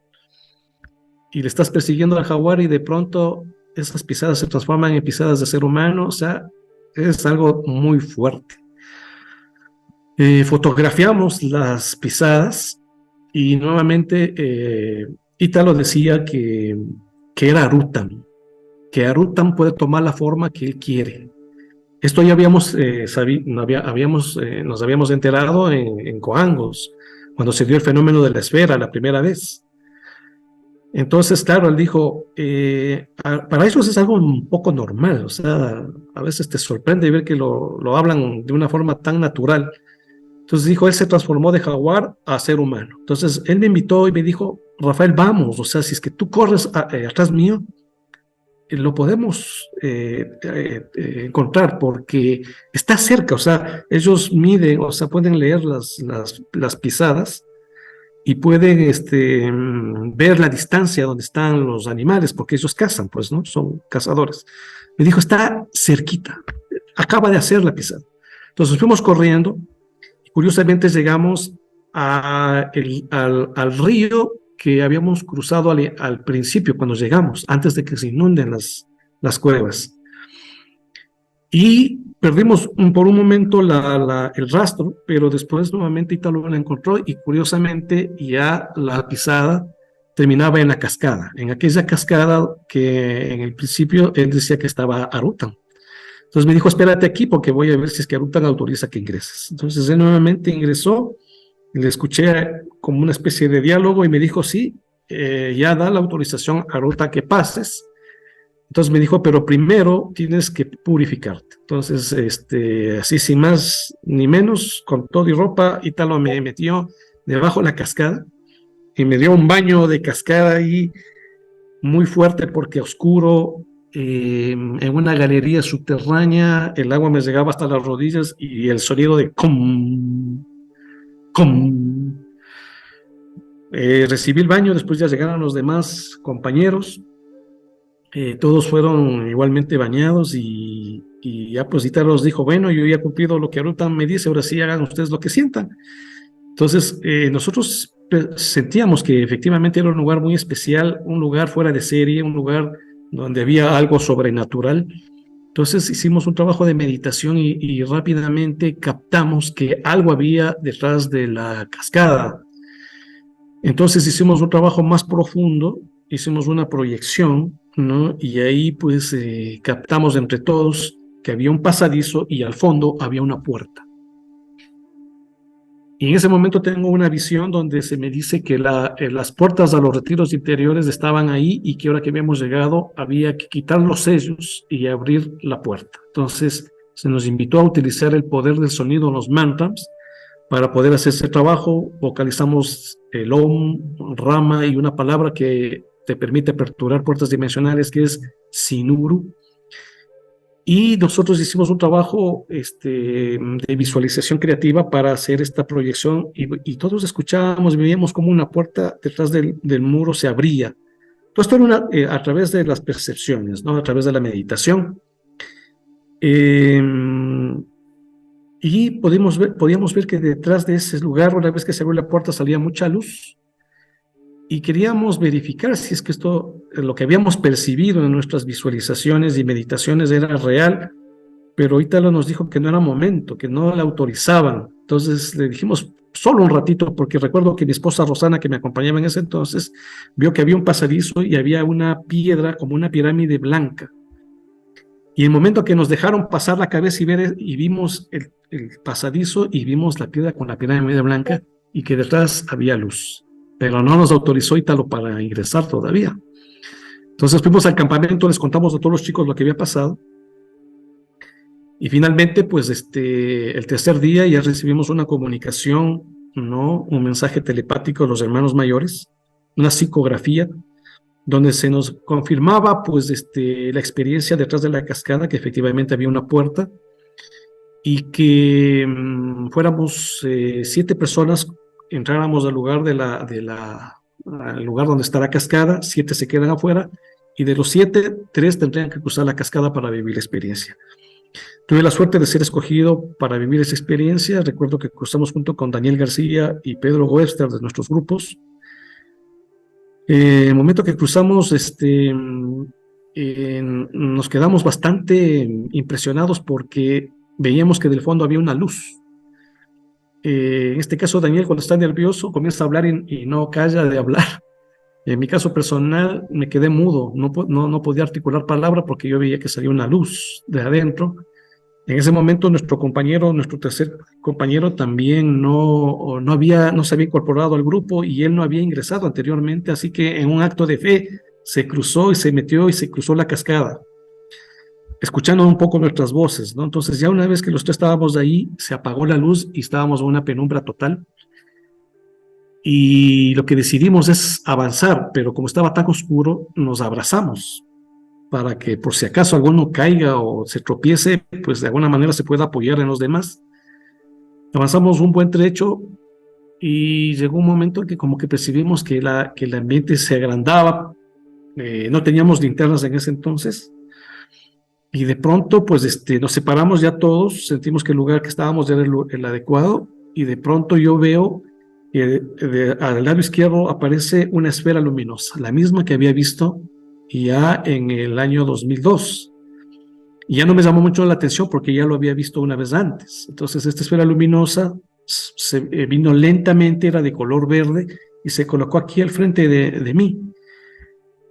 y le estás persiguiendo al jaguar, y de pronto esas pisadas se transforman en pisadas de ser humano, o sea, es algo muy fuerte. Fotografiamos las pisadas y nuevamente Ítalo decía que era Arutan, que Arutan puede tomar la forma que él quiere. Esto ya nos habíamos enterado en Coangos, cuando se dio el fenómeno de la esfera la primera vez. Entonces, claro, él dijo, para ellos es algo un poco normal, o sea, a veces te sorprende ver que lo hablan de una forma tan natural. Entonces dijo, él se transformó de jaguar a ser humano. Entonces, él me invitó y me dijo, Rafael, vamos, o sea, si es que tú corres atrás mío, lo podemos encontrar porque está cerca, o sea, ellos miden, o sea, pueden leer las pisadas y pueden ver la distancia donde están los animales, porque ellos cazan, pues, ¿no? Son cazadores. Me dijo, está cerquita, acaba de hacer la pisada. Entonces fuimos corriendo y curiosamente llegamos al río que habíamos cruzado al principio, cuando llegamos, antes de que se inunden las cuevas. Y perdimos por un momento el rastro, pero después nuevamente Ítalo la encontró y curiosamente ya la pisada terminaba en la cascada, en aquella cascada que en el principio él decía que estaba Arutan. Entonces me dijo, espérate aquí porque voy a ver si es que Arutan autoriza que ingreses. Entonces él nuevamente ingresó, le escuché como una especie de diálogo y me dijo, sí, ya da la autorización a Arutan que pases. Entonces me dijo, pero primero tienes que purificarte. Entonces, así sin más ni menos, con todo y ropa, Ítalo me metió debajo de la cascada y me dio un baño de cascada ahí muy fuerte porque oscuro, en una galería subterránea, el agua me llegaba hasta las rodillas y el sonido de com, com. Recibí el baño, después ya llegaron los demás compañeros. Todos fueron igualmente bañados y ya pues Ítalo los dijo, bueno, yo ya he cumplido lo que Arutan me dice, ahora sí hagan ustedes lo que sientan. Entonces nosotros sentíamos que efectivamente era un lugar muy especial, un lugar fuera de serie, un lugar donde había algo sobrenatural. Entonces hicimos un trabajo de meditación y rápidamente captamos que algo había detrás de la cascada. Entonces hicimos un trabajo más profundo, hicimos una proyección, ¿no? Y ahí pues captamos entre todos que había un pasadizo y al fondo había una puerta. Y en ese momento tengo una visión donde se me dice que las puertas a los retiros interiores estaban ahí y que ahora que habíamos llegado había que quitar los sellos y abrir la puerta. Entonces se nos invitó a utilizar el poder del sonido en los mantras para poder hacer ese trabajo. Vocalizamos el Om, Rama y una palabra que te permite aperturar puertas dimensionales, que es Sinuru. Y nosotros hicimos un trabajo de visualización creativa para hacer esta proyección y todos escuchábamos, veíamos como una puerta detrás del muro se abría. Todo esto era a través de las percepciones, ¿no? A través de la meditación. Y podíamos ver que detrás de ese lugar, una vez que se abrió la puerta, salía mucha luz. Y queríamos verificar si es que lo que habíamos percibido en nuestras visualizaciones y meditaciones era real, pero Ítalo nos dijo que no era momento, que no la autorizaban. Entonces le dijimos solo un ratito, porque recuerdo que mi esposa Rosana, que me acompañaba en ese entonces, vio que había un pasadizo y había una piedra como una pirámide blanca. Y el momento que nos dejaron pasar la cabeza y vimos el pasadizo y vimos la piedra con la pirámide blanca y que detrás había luz. Pero no nos autorizó Ítalo para ingresar todavía. Entonces fuimos al campamento, les contamos a todos los chicos lo que había pasado. Y finalmente, pues el tercer día ya recibimos una comunicación, ¿no? Un mensaje telepático de los hermanos mayores, una psicografía, donde se nos confirmaba, pues, la experiencia detrás de la cascada, que efectivamente había una puerta, y que fuéramos 7 personas, entráramos al lugar al lugar donde está la cascada, 7 se quedan afuera, y de los 7, 3 tendrían que cruzar la cascada para vivir la experiencia. Tuve la suerte de ser escogido para vivir esa experiencia. Recuerdo que cruzamos junto con Daniel García y Pedro Webster de nuestros grupos. El momento que cruzamos, nos quedamos bastante impresionados porque veíamos que del fondo había una luz. En este caso, Daniel, cuando está nervioso, comienza a hablar y no calla de hablar. En mi caso personal, me quedé mudo, no podía articular palabra porque yo veía que salía una luz de adentro. En ese momento, nuestro tercer compañero, también no se había incorporado al grupo y él no había ingresado anteriormente, así que en un acto de fe se cruzó y se metió y se cruzó la cascada, escuchando un poco nuestras voces, ¿no? Entonces, ya una vez que los tres estábamos ahí, se apagó la luz y estábamos en una penumbra total. Y lo que decidimos es avanzar, pero como estaba tan oscuro, nos abrazamos para que por si acaso alguno caiga o se tropiece, pues de alguna manera se pueda apoyar en los demás. Avanzamos un buen trecho y llegó un momento en que como que percibimos que el ambiente se agrandaba, no teníamos linternas en ese entonces, y de pronto pues nos separamos ya todos, sentimos que el lugar que estábamos era el adecuado, y de pronto yo veo que al lado izquierdo aparece una esfera luminosa, la misma que había visto ya en el año 2002. Y ya no me llamó mucho la atención porque ya lo había visto una vez antes. Entonces esta esfera luminosa vino lentamente, era de color verde, y se colocó aquí al frente de mí.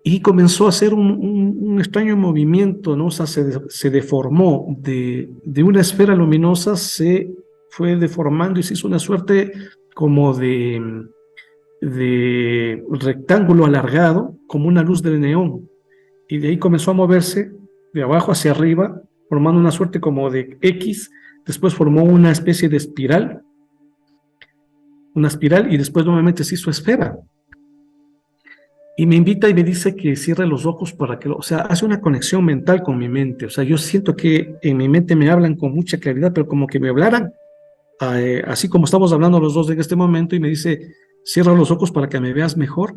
Y comenzó a hacer un extraño movimiento, ¿no? O sea, se deformó de una esfera luminosa, se fue deformando y se hizo una suerte como de rectángulo alargado, como una luz de neón. Y de ahí comenzó a moverse de abajo hacia arriba, formando una suerte como de X. Después formó una especie de espiral, y después nuevamente se hizo esfera. Y me invita y me dice que cierre los ojos para que, o sea, hace una conexión mental con mi mente. O sea, yo siento que en mi mente me hablan con mucha claridad, pero como que me hablaran, así como estamos hablando los dos en este momento, y me dice, cierra los ojos para que me veas mejor.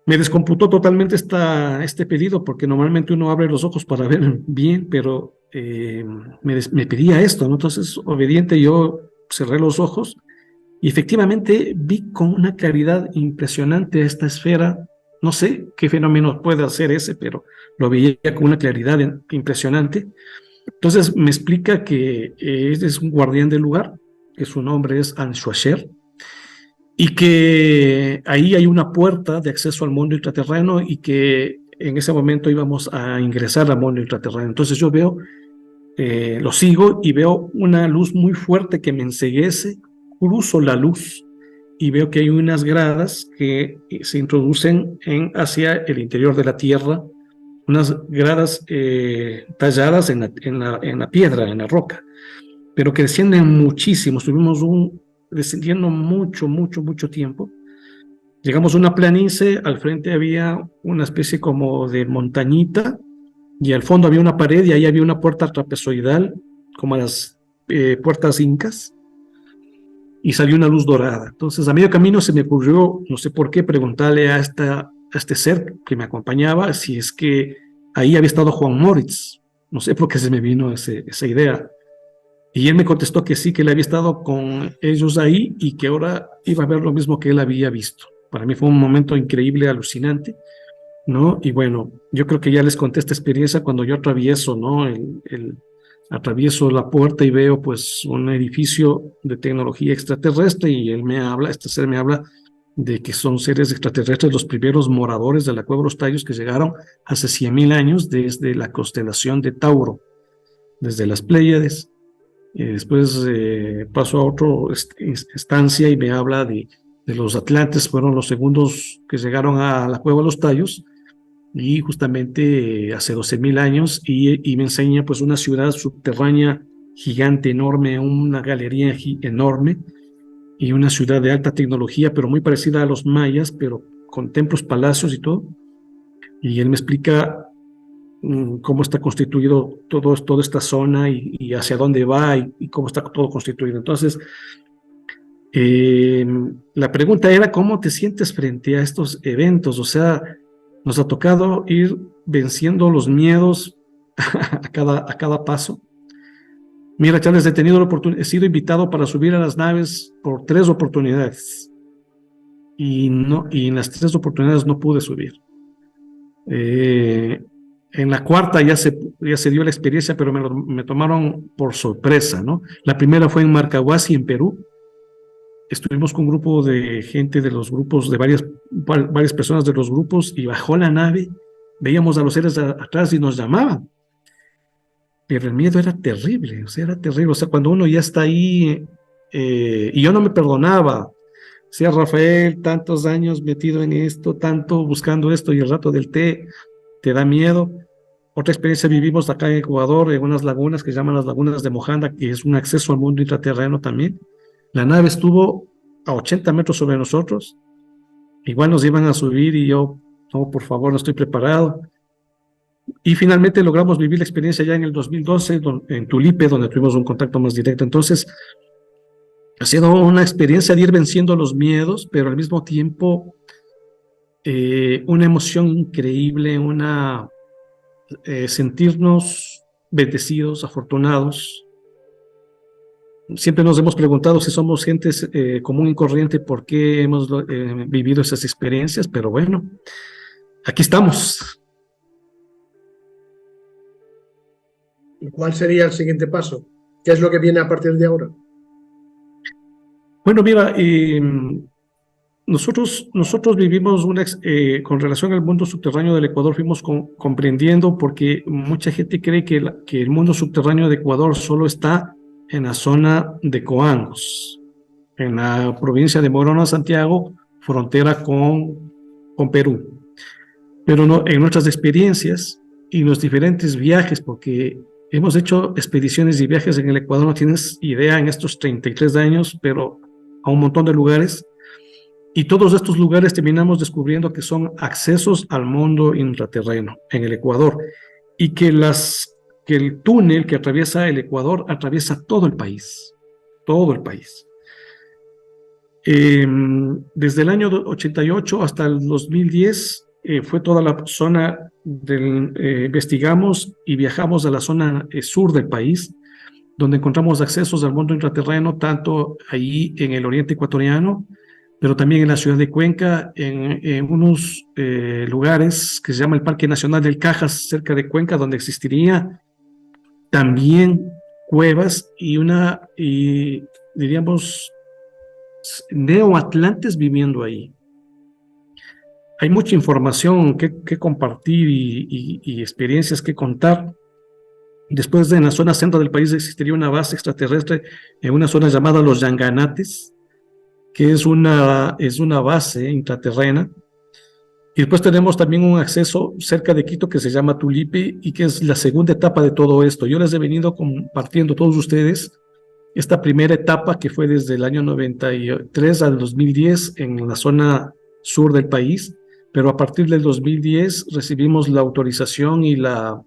Me descomputó totalmente este pedido, porque normalmente uno abre los ojos para ver bien, pero me pedía esto, ¿no? Entonces, obediente, yo cerré los ojos. Y efectivamente vi con una claridad impresionante esta esfera. No sé qué fenómeno puede hacer ese, pero lo veía con una claridad impresionante. Entonces me explica que es un guardián del lugar, que su nombre es Anshuasher, y que ahí hay una puerta de acceso al mundo intraterreno y que en ese momento íbamos a ingresar al mundo intraterreno. Entonces yo veo, lo sigo y veo una luz muy fuerte que me enceguece. Cruzo la luz y veo que hay unas gradas que se introducen hacia el interior de la Tierra, unas gradas talladas en la piedra, en la roca, pero que descienden muchísimo. Estuvimos descendiendo mucho tiempo. Llegamos a una planicie, al frente había una especie como de montañita, y al fondo había una pared, y ahí había una puerta trapezoidal, como las puertas incas, y salió una luz dorada. Entonces, a medio camino se me ocurrió, no sé por qué, preguntarle a este ser que me acompañaba si es que ahí había estado Juan Moritz. No sé por qué se me vino esa idea. Y él me contestó que sí, que él había estado con ellos ahí y que ahora iba a ver lo mismo que él había visto. Para mí fue un momento increíble, alucinante, ¿no? Y bueno, yo creo que ya les conté esta experiencia cuando yo atravieso, ¿no? Atravieso la puerta y veo pues un edificio de tecnología extraterrestre, y este ser me habla de que son seres extraterrestres, los primeros moradores de la Cueva de los Tallos, que llegaron hace 100.000 años desde la constelación de Tauro, desde las Pléyades. Después paso a otra estancia y me habla de los Atlantes, fueron los segundos que llegaron a la Cueva de los Tallos, y justamente hace 12.000 años, y me enseña pues una ciudad subterránea gigante, enorme, una galería enorme, y una ciudad de alta tecnología, pero muy parecida a los mayas, pero con templos, palacios y todo. Y él me explica cómo está constituido toda esta zona, y hacia dónde va, y cómo está todo constituido. Entonces, la pregunta era, ¿cómo te sientes frente a estos eventos? O sea, nos ha tocado ir venciendo los miedos a cada paso. Mira, Charles, he sido invitado para subir a las naves por 3 oportunidades, y en las 3 oportunidades no pude subir. En la cuarta ya se dio la experiencia, pero me tomaron por sorpresa, ¿no? La primera fue en Marcahuasi, en Perú. Estuvimos con un grupo de gente de los grupos, de varias personas de los grupos, y bajó la nave, veíamos a los seres atrás y nos llamaban. Pero el miedo era terrible, o sea, era terrible. O sea, cuando uno ya está ahí, y yo no me perdonaba. O sea, Rafael, tantos años metido en esto, tanto buscando esto, y el rato del té te da miedo. Otra experiencia vivimos acá en Ecuador, en unas lagunas que se llaman las lagunas de Mojanda, que es un acceso al mundo intraterreno también. La nave estuvo a 80 metros sobre nosotros. Igual nos iban a subir y yo, no, por favor, no estoy preparado. Y finalmente logramos vivir la experiencia ya en el 2012, en Tulipe, donde tuvimos un contacto más directo. Entonces, ha sido una experiencia de ir venciendo los miedos, pero al mismo tiempo una emoción increíble, sentirnos bendecidos, afortunados. Siempre nos hemos preguntado si somos gente común y corriente, por qué hemos vivido esas experiencias, pero bueno, aquí estamos. ¿Y cuál sería el siguiente paso? ¿Qué es lo que viene a partir de ahora? Bueno, mira, nosotros vivimos con relación al mundo subterráneo del Ecuador, fuimos comprendiendo, porque mucha gente cree que el mundo subterráneo de Ecuador solo está en la zona de Coangos, en la provincia de Morona, Santiago, frontera con Perú. Pero no, en nuestras experiencias y los diferentes viajes, porque hemos hecho expediciones y viajes en el Ecuador, no tienes idea, en estos 33 años, pero a un montón de lugares. Y todos estos lugares terminamos descubriendo que son accesos al mundo intraterreno en el Ecuador, y que el túnel que atraviesa el Ecuador atraviesa todo el país, todo el país. Desde el año 88 hasta el 2010 fue toda la zona investigamos y viajamos a la zona sur del país, donde encontramos accesos al mundo intraterreno, tanto ahí en el oriente ecuatoriano, pero también en la ciudad de Cuenca, en unos lugares que se llama el Parque Nacional del Cajas, cerca de Cuenca, donde existiría también cuevas y diríamos, neoatlantes viviendo ahí. Hay mucha información que compartir y experiencias que contar. Después, en la zona centro del país existiría una base extraterrestre en una zona llamada Los Yanganates, que es una base intraterrena. Y después tenemos también un acceso cerca de Quito que se llama Tulipe, y que es la segunda etapa de todo esto. Yo les he venido compartiendo a todos ustedes esta primera etapa, que fue desde el año 93 al 2010 en la zona sur del país, pero a partir del 2010 recibimos la autorización y la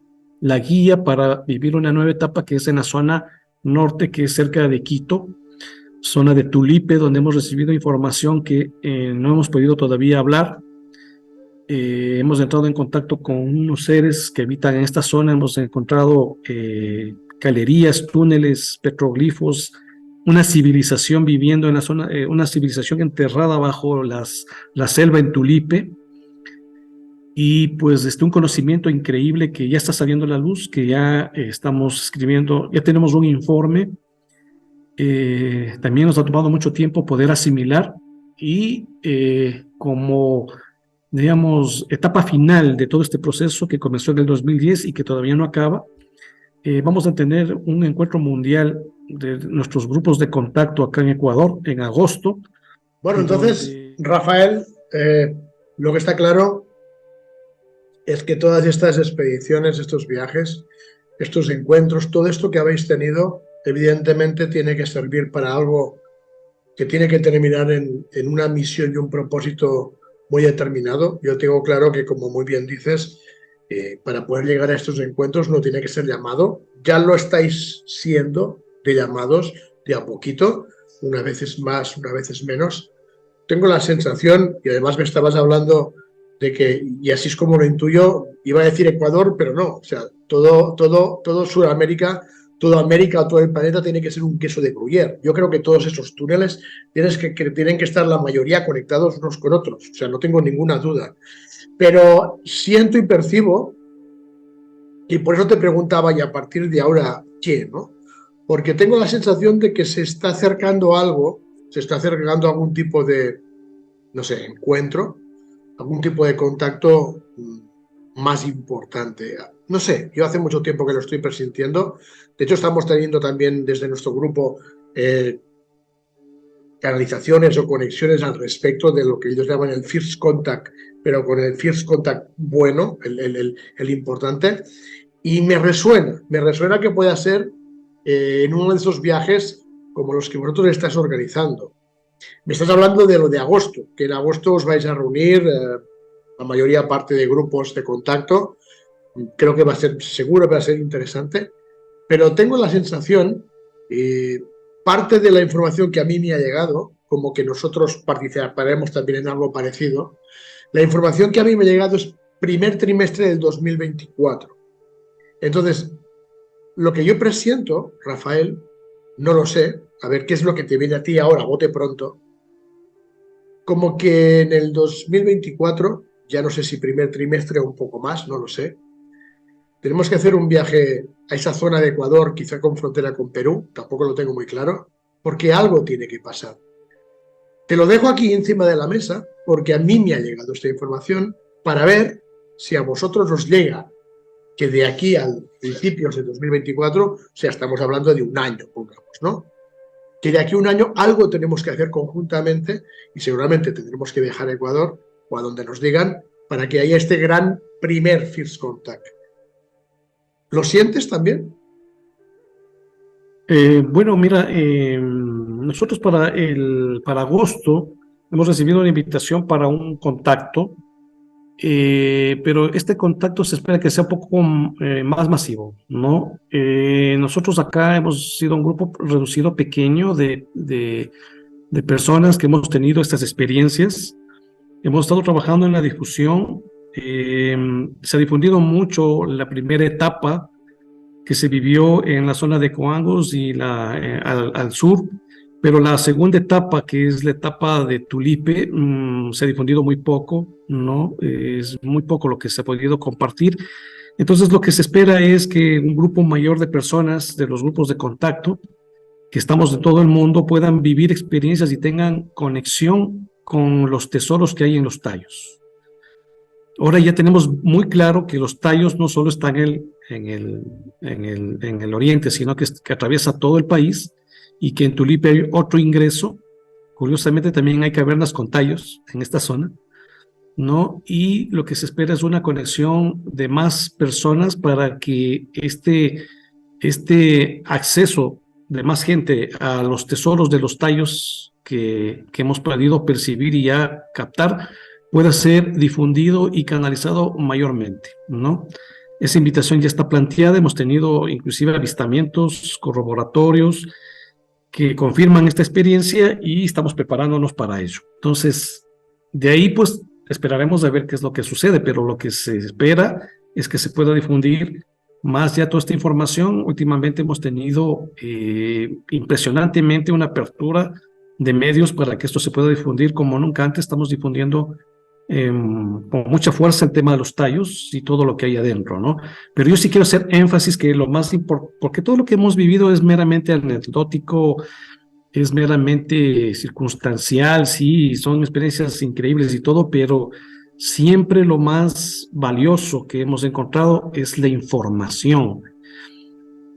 guía para vivir una nueva etapa, que es en la zona norte, que es cerca de Quito, zona de Tulipe, donde hemos recibido información que no hemos podido todavía hablar. Hemos entrado en contacto con unos seres que habitan en esta zona, hemos encontrado galerías, túneles, petroglifos, una civilización viviendo en la zona, una civilización enterrada bajo la selva en Tulipe, y pues un conocimiento increíble que ya está saliendo a la luz, que ya estamos escribiendo, ya tenemos un informe. También nos ha tomado mucho tiempo poder asimilar, y como digamos etapa final de todo este proceso que comenzó en el 2010 y que todavía no acaba, vamos a tener un encuentro mundial de nuestros grupos de contacto acá en Ecuador en agosto. Bueno, entonces, Rafael, lo que está claro es que todas estas expediciones, estos viajes, estos encuentros, todo esto que habéis tenido, evidentemente tiene que servir para algo que tiene que terminar en una misión y un propósito muy determinado. Yo tengo claro que, como muy bien dices, para poder llegar a estos encuentros no tiene que ser llamado. Ya lo estáis siendo de llamados de a poquito, unas veces más, unas veces menos. Tengo la sensación, y además me estabas hablando de que, y así es como lo intuyo, iba a decir Ecuador, pero no, o sea, todo Sudamérica, toda América, todo el planeta tiene que ser un queso de Gruyère. Yo creo que todos esos túneles tienen que estar la mayoría conectados unos con otros, o sea, no tengo ninguna duda. Pero siento y percibo Y por eso te preguntaba, y a partir de ahora, ¿qué, no? Porque tengo la sensación de que se está acercando algo, se está acercando algún tipo de, no sé, encuentro, algún tipo de contacto más importante. No sé, yo hace mucho tiempo que lo estoy presintiendo. De hecho, estamos teniendo también desde nuestro grupo canalizaciones o conexiones al respecto de lo que ellos llaman el first contact, pero con el first contact bueno, el importante. Y me resuena que pueda ser en uno de esos viajes como los que vosotros estáis organizando. Me estás hablando de lo de agosto, que en agosto os vais a reunir la mayoría parte de grupos de contacto. Creo que va a ser seguro, va a ser interesante, pero tengo la sensación, eh, parte de la información que a mí me ha llegado, como que nosotros participaremos también en algo parecido, la información que a mí me ha llegado es primer trimestre del 2024. Entonces, lo que yo presiento, Rafael, no lo sé, a ver qué es lo que te viene a ti ahora, bote pronto, como que en el 2024, ya no sé si primer trimestre o un poco más, no lo sé, tenemos que hacer un viaje a esa zona de Ecuador, quizá con frontera con Perú, tampoco lo tengo muy claro, porque algo tiene que pasar. Te lo dejo aquí encima de la mesa, porque a mí me ha llegado esta información para ver si a vosotros os llega que de aquí al principios de 2024, o sea, estamos hablando de un año, pongamos, ¿no? Que de aquí a un año algo tenemos que hacer conjuntamente y seguramente tendremos que viajar a Ecuador o a donde nos digan para que haya este gran primer first contact. ¿Lo sientes también? Bueno, mira, nosotros para agosto hemos recibido una invitación para un contacto, pero este contacto se espera que sea un poco más masivo, ¿no? Nosotros acá hemos sido un grupo reducido pequeño de personas que hemos tenido estas experiencias. Hemos estado trabajando en la difusión. Se ha difundido mucho la primera etapa que se vivió en la zona de Coangos y al sur, pero la segunda etapa, que es la etapa de Tulipe, se ha difundido muy poco, ¿no? Es muy poco lo que se ha podido compartir. Entonces, lo que se espera es que un grupo mayor de personas, de los grupos de contacto, que estamos de todo el mundo, puedan vivir experiencias y tengan conexión con los tesoros que hay en los tallos. Ahora ya tenemos muy claro que los tallos no solo están en el oriente, sino que atraviesa todo el país y que en Tulipe hay otro ingreso. Curiosamente también hay cavernas con tallos en esta zona, ¿no? Y lo que se espera es una conexión de más personas para que este acceso de más gente a los tesoros de los tallos que hemos podido percibir y ya captar pueda ser difundido y canalizado mayormente, ¿no? Esa invitación ya está planteada, hemos tenido inclusive avistamientos corroboratorios que confirman esta experiencia y estamos preparándonos para ello. Entonces, de ahí pues esperaremos a ver qué es lo que sucede, pero lo que se espera es que se pueda difundir más ya toda esta información. Últimamente hemos tenido impresionantemente una apertura de medios para que esto se pueda difundir como nunca antes. Estamos difundiendo con mucha fuerza el tema de los tallos y todo lo que hay adentro, ¿no? Pero yo sí quiero hacer énfasis que lo más importante, porque todo lo que hemos vivido es meramente anecdótico, es meramente circunstancial, sí, son experiencias increíbles y todo, pero siempre lo más valioso que hemos encontrado es la información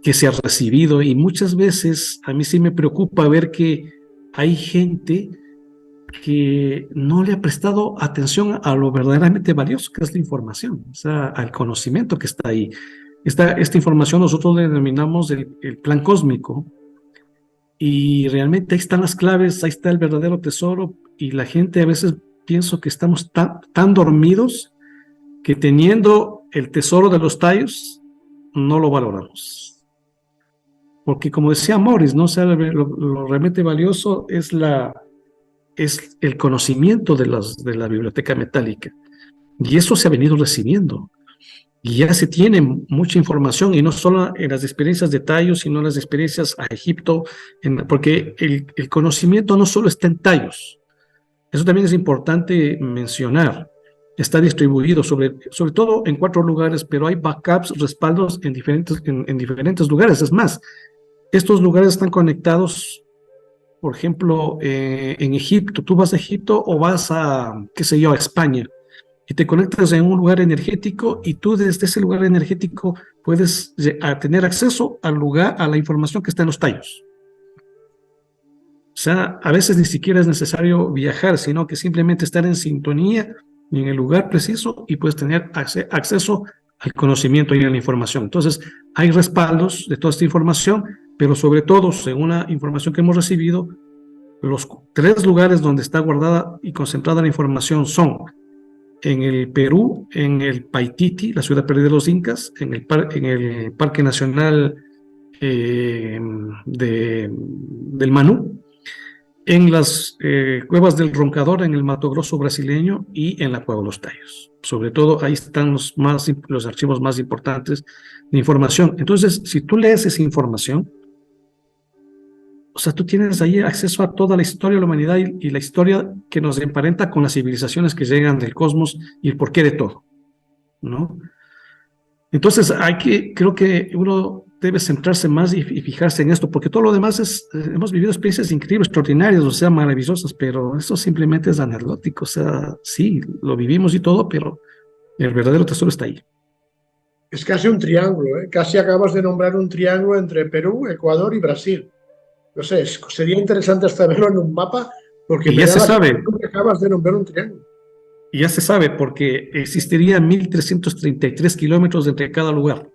que se ha recibido y muchas veces a mí sí me preocupa ver que hay gente que no le ha prestado atención a lo verdaderamente valioso que es la información, o sea, al conocimiento que está ahí. Esta información nosotros le denominamos el plan cósmico y realmente ahí están las claves, ahí está el verdadero tesoro y la gente a veces pienso que estamos tan dormidos que teniendo el tesoro de los tallos no lo valoramos. Porque como decía Morris, ¿no? O sea, lo realmente valioso es el conocimiento de la biblioteca metálica. Y eso se ha venido recibiendo. Y ya se tiene mucha información, y no solo en las experiencias de tallos, sino en las experiencias a Egipto, porque el conocimiento no solo está en tallos. Eso también es importante mencionar. está distribuido sobre todo en 4 lugares, pero hay backups, respaldos en diferentes lugares. Es más, estos lugares están conectados, por ejemplo, en Egipto. Tú vas a Egipto o vas a, qué sé yo, a España, y te conectas en un lugar energético y tú desde ese lugar energético puedes tener acceso al lugar, a la información que está en los tallos. O sea, a veces ni siquiera es necesario viajar, sino que simplemente estar en sintonía en el lugar preciso y puedes tener acceso al conocimiento y a la información. Entonces, hay respaldos de toda esta información, pero sobre todo, según la información que hemos recibido, los 3 lugares donde está guardada y concentrada la información son en el Perú, en el Paititi, la ciudad perdida de los incas, en el Parque Nacional del Manú, en las cuevas del Roncador, en el Mato Grosso brasileño y en la Cueva de los Tallos. Sobre todo ahí están los archivos más importantes de información. Entonces, si tú lees esa información, o sea, tú tienes ahí acceso a toda la historia de la humanidad y la historia que nos emparenta con las civilizaciones que llegan del cosmos y el porqué de todo, ¿no? Entonces, creo que uno debe centrarse más y fijarse en esto, porque todo lo demás hemos vivido experiencias increíbles, extraordinarias, o sea, maravillosas, pero eso simplemente es anecdótico. O sea, sí, lo vivimos y todo, pero el verdadero tesoro está ahí. Es casi un triángulo, ¿eh? Casi acabas de nombrar un triángulo entre Perú, Ecuador y Brasil. No sé, sería interesante hasta verlo en un mapa, porque Y me ya da se la sabe, sensación que acabas de nombrar un triángulo. y ya se sabe, porque existiría 1.333 kilómetros entre cada lugar.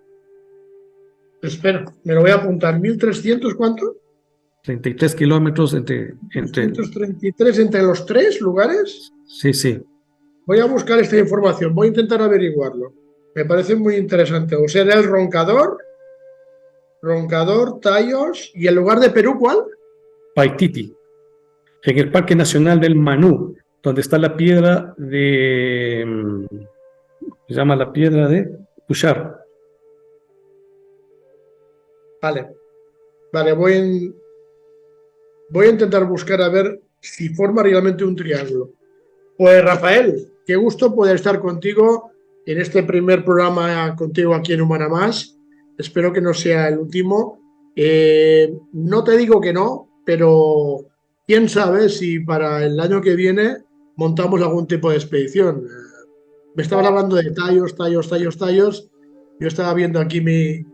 Espera, me lo voy a apuntar. ¿1300 cuánto? 33 kilómetros entre 333 entre los 3 lugares. Sí, sí. Voy a buscar esta información, voy a intentar averiguarlo. Me parece muy interesante. O sea, era el Roncador, Tallos, ¿y el lugar de Perú cuál? Paititi, en el Parque Nacional del Manú, donde está la piedra se llama la piedra de Puchar. Vale, vale, voy a intentar buscar a ver si forma realmente un triángulo. Pues Rafael, qué gusto poder estar contigo en este primer programa contigo aquí en Humana Más. Espero que no sea el último. No te digo que no, pero quién sabe si para el año que viene montamos algún tipo de expedición. Me estabas hablando de tallos. Yo estaba viendo aquí mi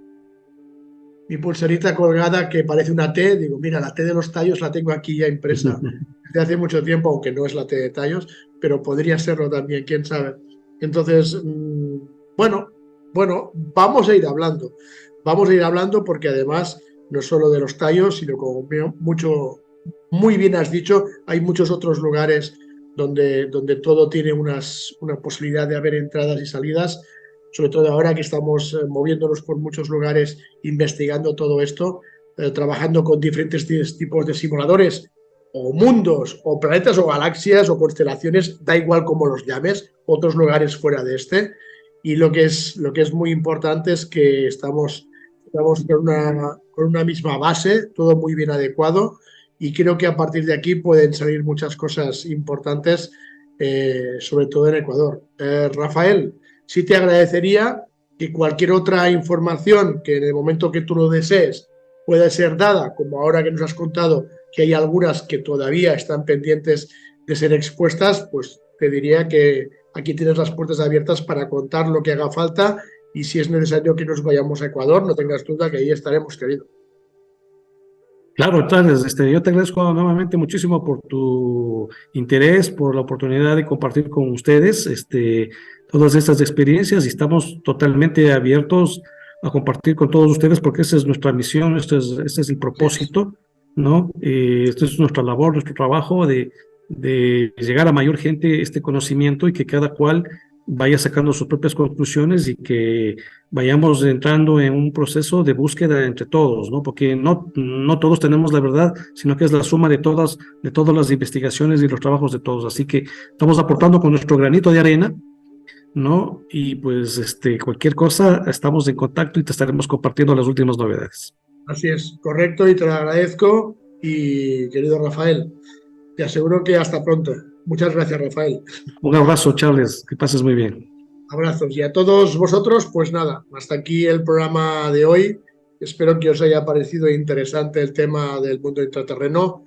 pulserita colgada que parece una T. Digo, mira, la T de los tallos la tengo aquí ya impresa desde hace mucho tiempo, aunque no es la T de tallos, pero podría serlo también, quién sabe. Entonces, bueno, vamos a ir hablando. Vamos a ir hablando porque además no solo de los tallos, sino como muy bien has dicho, hay muchos otros lugares donde todo tiene una posibilidad de haber entradas y salidas, sobre todo ahora que estamos moviéndonos por muchos lugares, investigando todo esto, trabajando con diferentes tipos de simuladores, o mundos, o planetas, o galaxias, o constelaciones, da igual cómo los llames, otros lugares fuera de este. Y lo que es muy importante es que estamos con una misma base, todo muy bien adecuado, y creo que a partir de aquí pueden salir muchas cosas importantes, sobre todo en Ecuador. Rafael, sí te agradecería que cualquier otra información que en el momento que tú lo desees pueda ser dada, como ahora que nos has contado que hay algunas que todavía están pendientes de ser expuestas, pues te diría que aquí tienes las puertas abiertas para contar lo que haga falta, y si es necesario que nos vayamos a Ecuador, no tengas duda que ahí estaremos, querido. Claro, entonces, yo te agradezco nuevamente muchísimo por tu interés, por la oportunidad de compartir con ustedes todas estas experiencias, y estamos totalmente abiertos a compartir con todos ustedes porque esa es nuestra misión, este es el propósito, ¿no? Esto es nuestra labor, nuestro trabajo de llegar a mayor gente este conocimiento y que cada cual vaya sacando sus propias conclusiones y que vayamos entrando en un proceso de búsqueda entre todos, ¿no? Porque no todos tenemos la verdad, sino que es la suma de todas las investigaciones y los trabajos de todos. Así que estamos aportando con nuestro granito de arena, ¿no? Y pues cualquier cosa, estamos en contacto y te estaremos compartiendo las últimas novedades. Así es, correcto, y te lo agradezco. Y querido Rafael, te aseguro que hasta pronto. Muchas gracias, Rafael. Un abrazo, Charles, que pases muy bien. Abrazos. Y a todos vosotros, pues nada, hasta aquí el programa de hoy. Espero que os haya parecido interesante el tema del mundo intraterreno.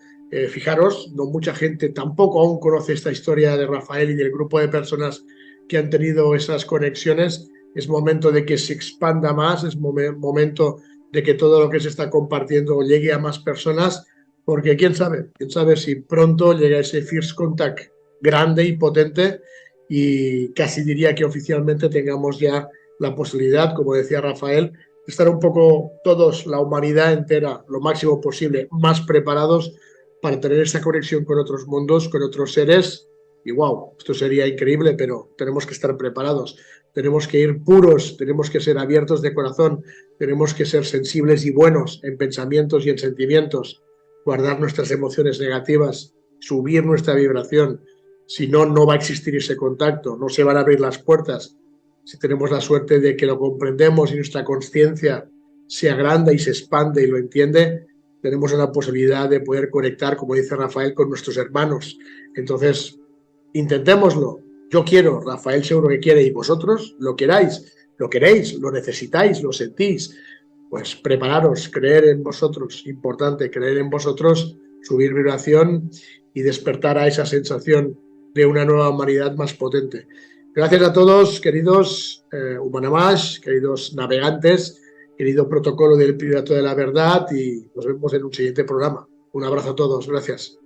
Fijaros, no mucha gente tampoco aún conoce esta historia de Rafael y del grupo de personas que han tenido esas conexiones. Es momento de que se expanda más, es momento de que todo lo que se está compartiendo llegue a más personas, porque quién sabe si pronto llega ese first contact grande y potente y casi diría que oficialmente tengamos ya la posibilidad, como decía Rafael, de estar un poco todos, la humanidad entera, lo máximo posible, más preparados para tener esa conexión con otros mundos, con otros seres. Y wow, esto sería increíble, pero tenemos que estar preparados, tenemos que ir puros, tenemos que ser abiertos de corazón, tenemos que ser sensibles y buenos en pensamientos y en sentimientos, guardar nuestras emociones negativas, subir nuestra vibración. Si no, no va a existir ese contacto, no se van a abrir las puertas. Si tenemos la suerte de que lo comprendemos y nuestra conciencia se agranda y se expande y lo entiende, tenemos la posibilidad de poder conectar, como dice Rafael, con nuestros hermanos. Entonces, intentémoslo. Yo quiero, Rafael seguro que quiere y vosotros lo queráis, lo queréis, lo necesitáis, lo sentís. Pues prepararos, creer en vosotros, importante, creer en vosotros, subir vibración y despertar a esa sensación de una nueva humanidad más potente. Gracias a todos, queridos Humanamash, queridos navegantes, querido protocolo del Pirata de la Verdad, y nos vemos en un siguiente programa. Un abrazo a todos, gracias.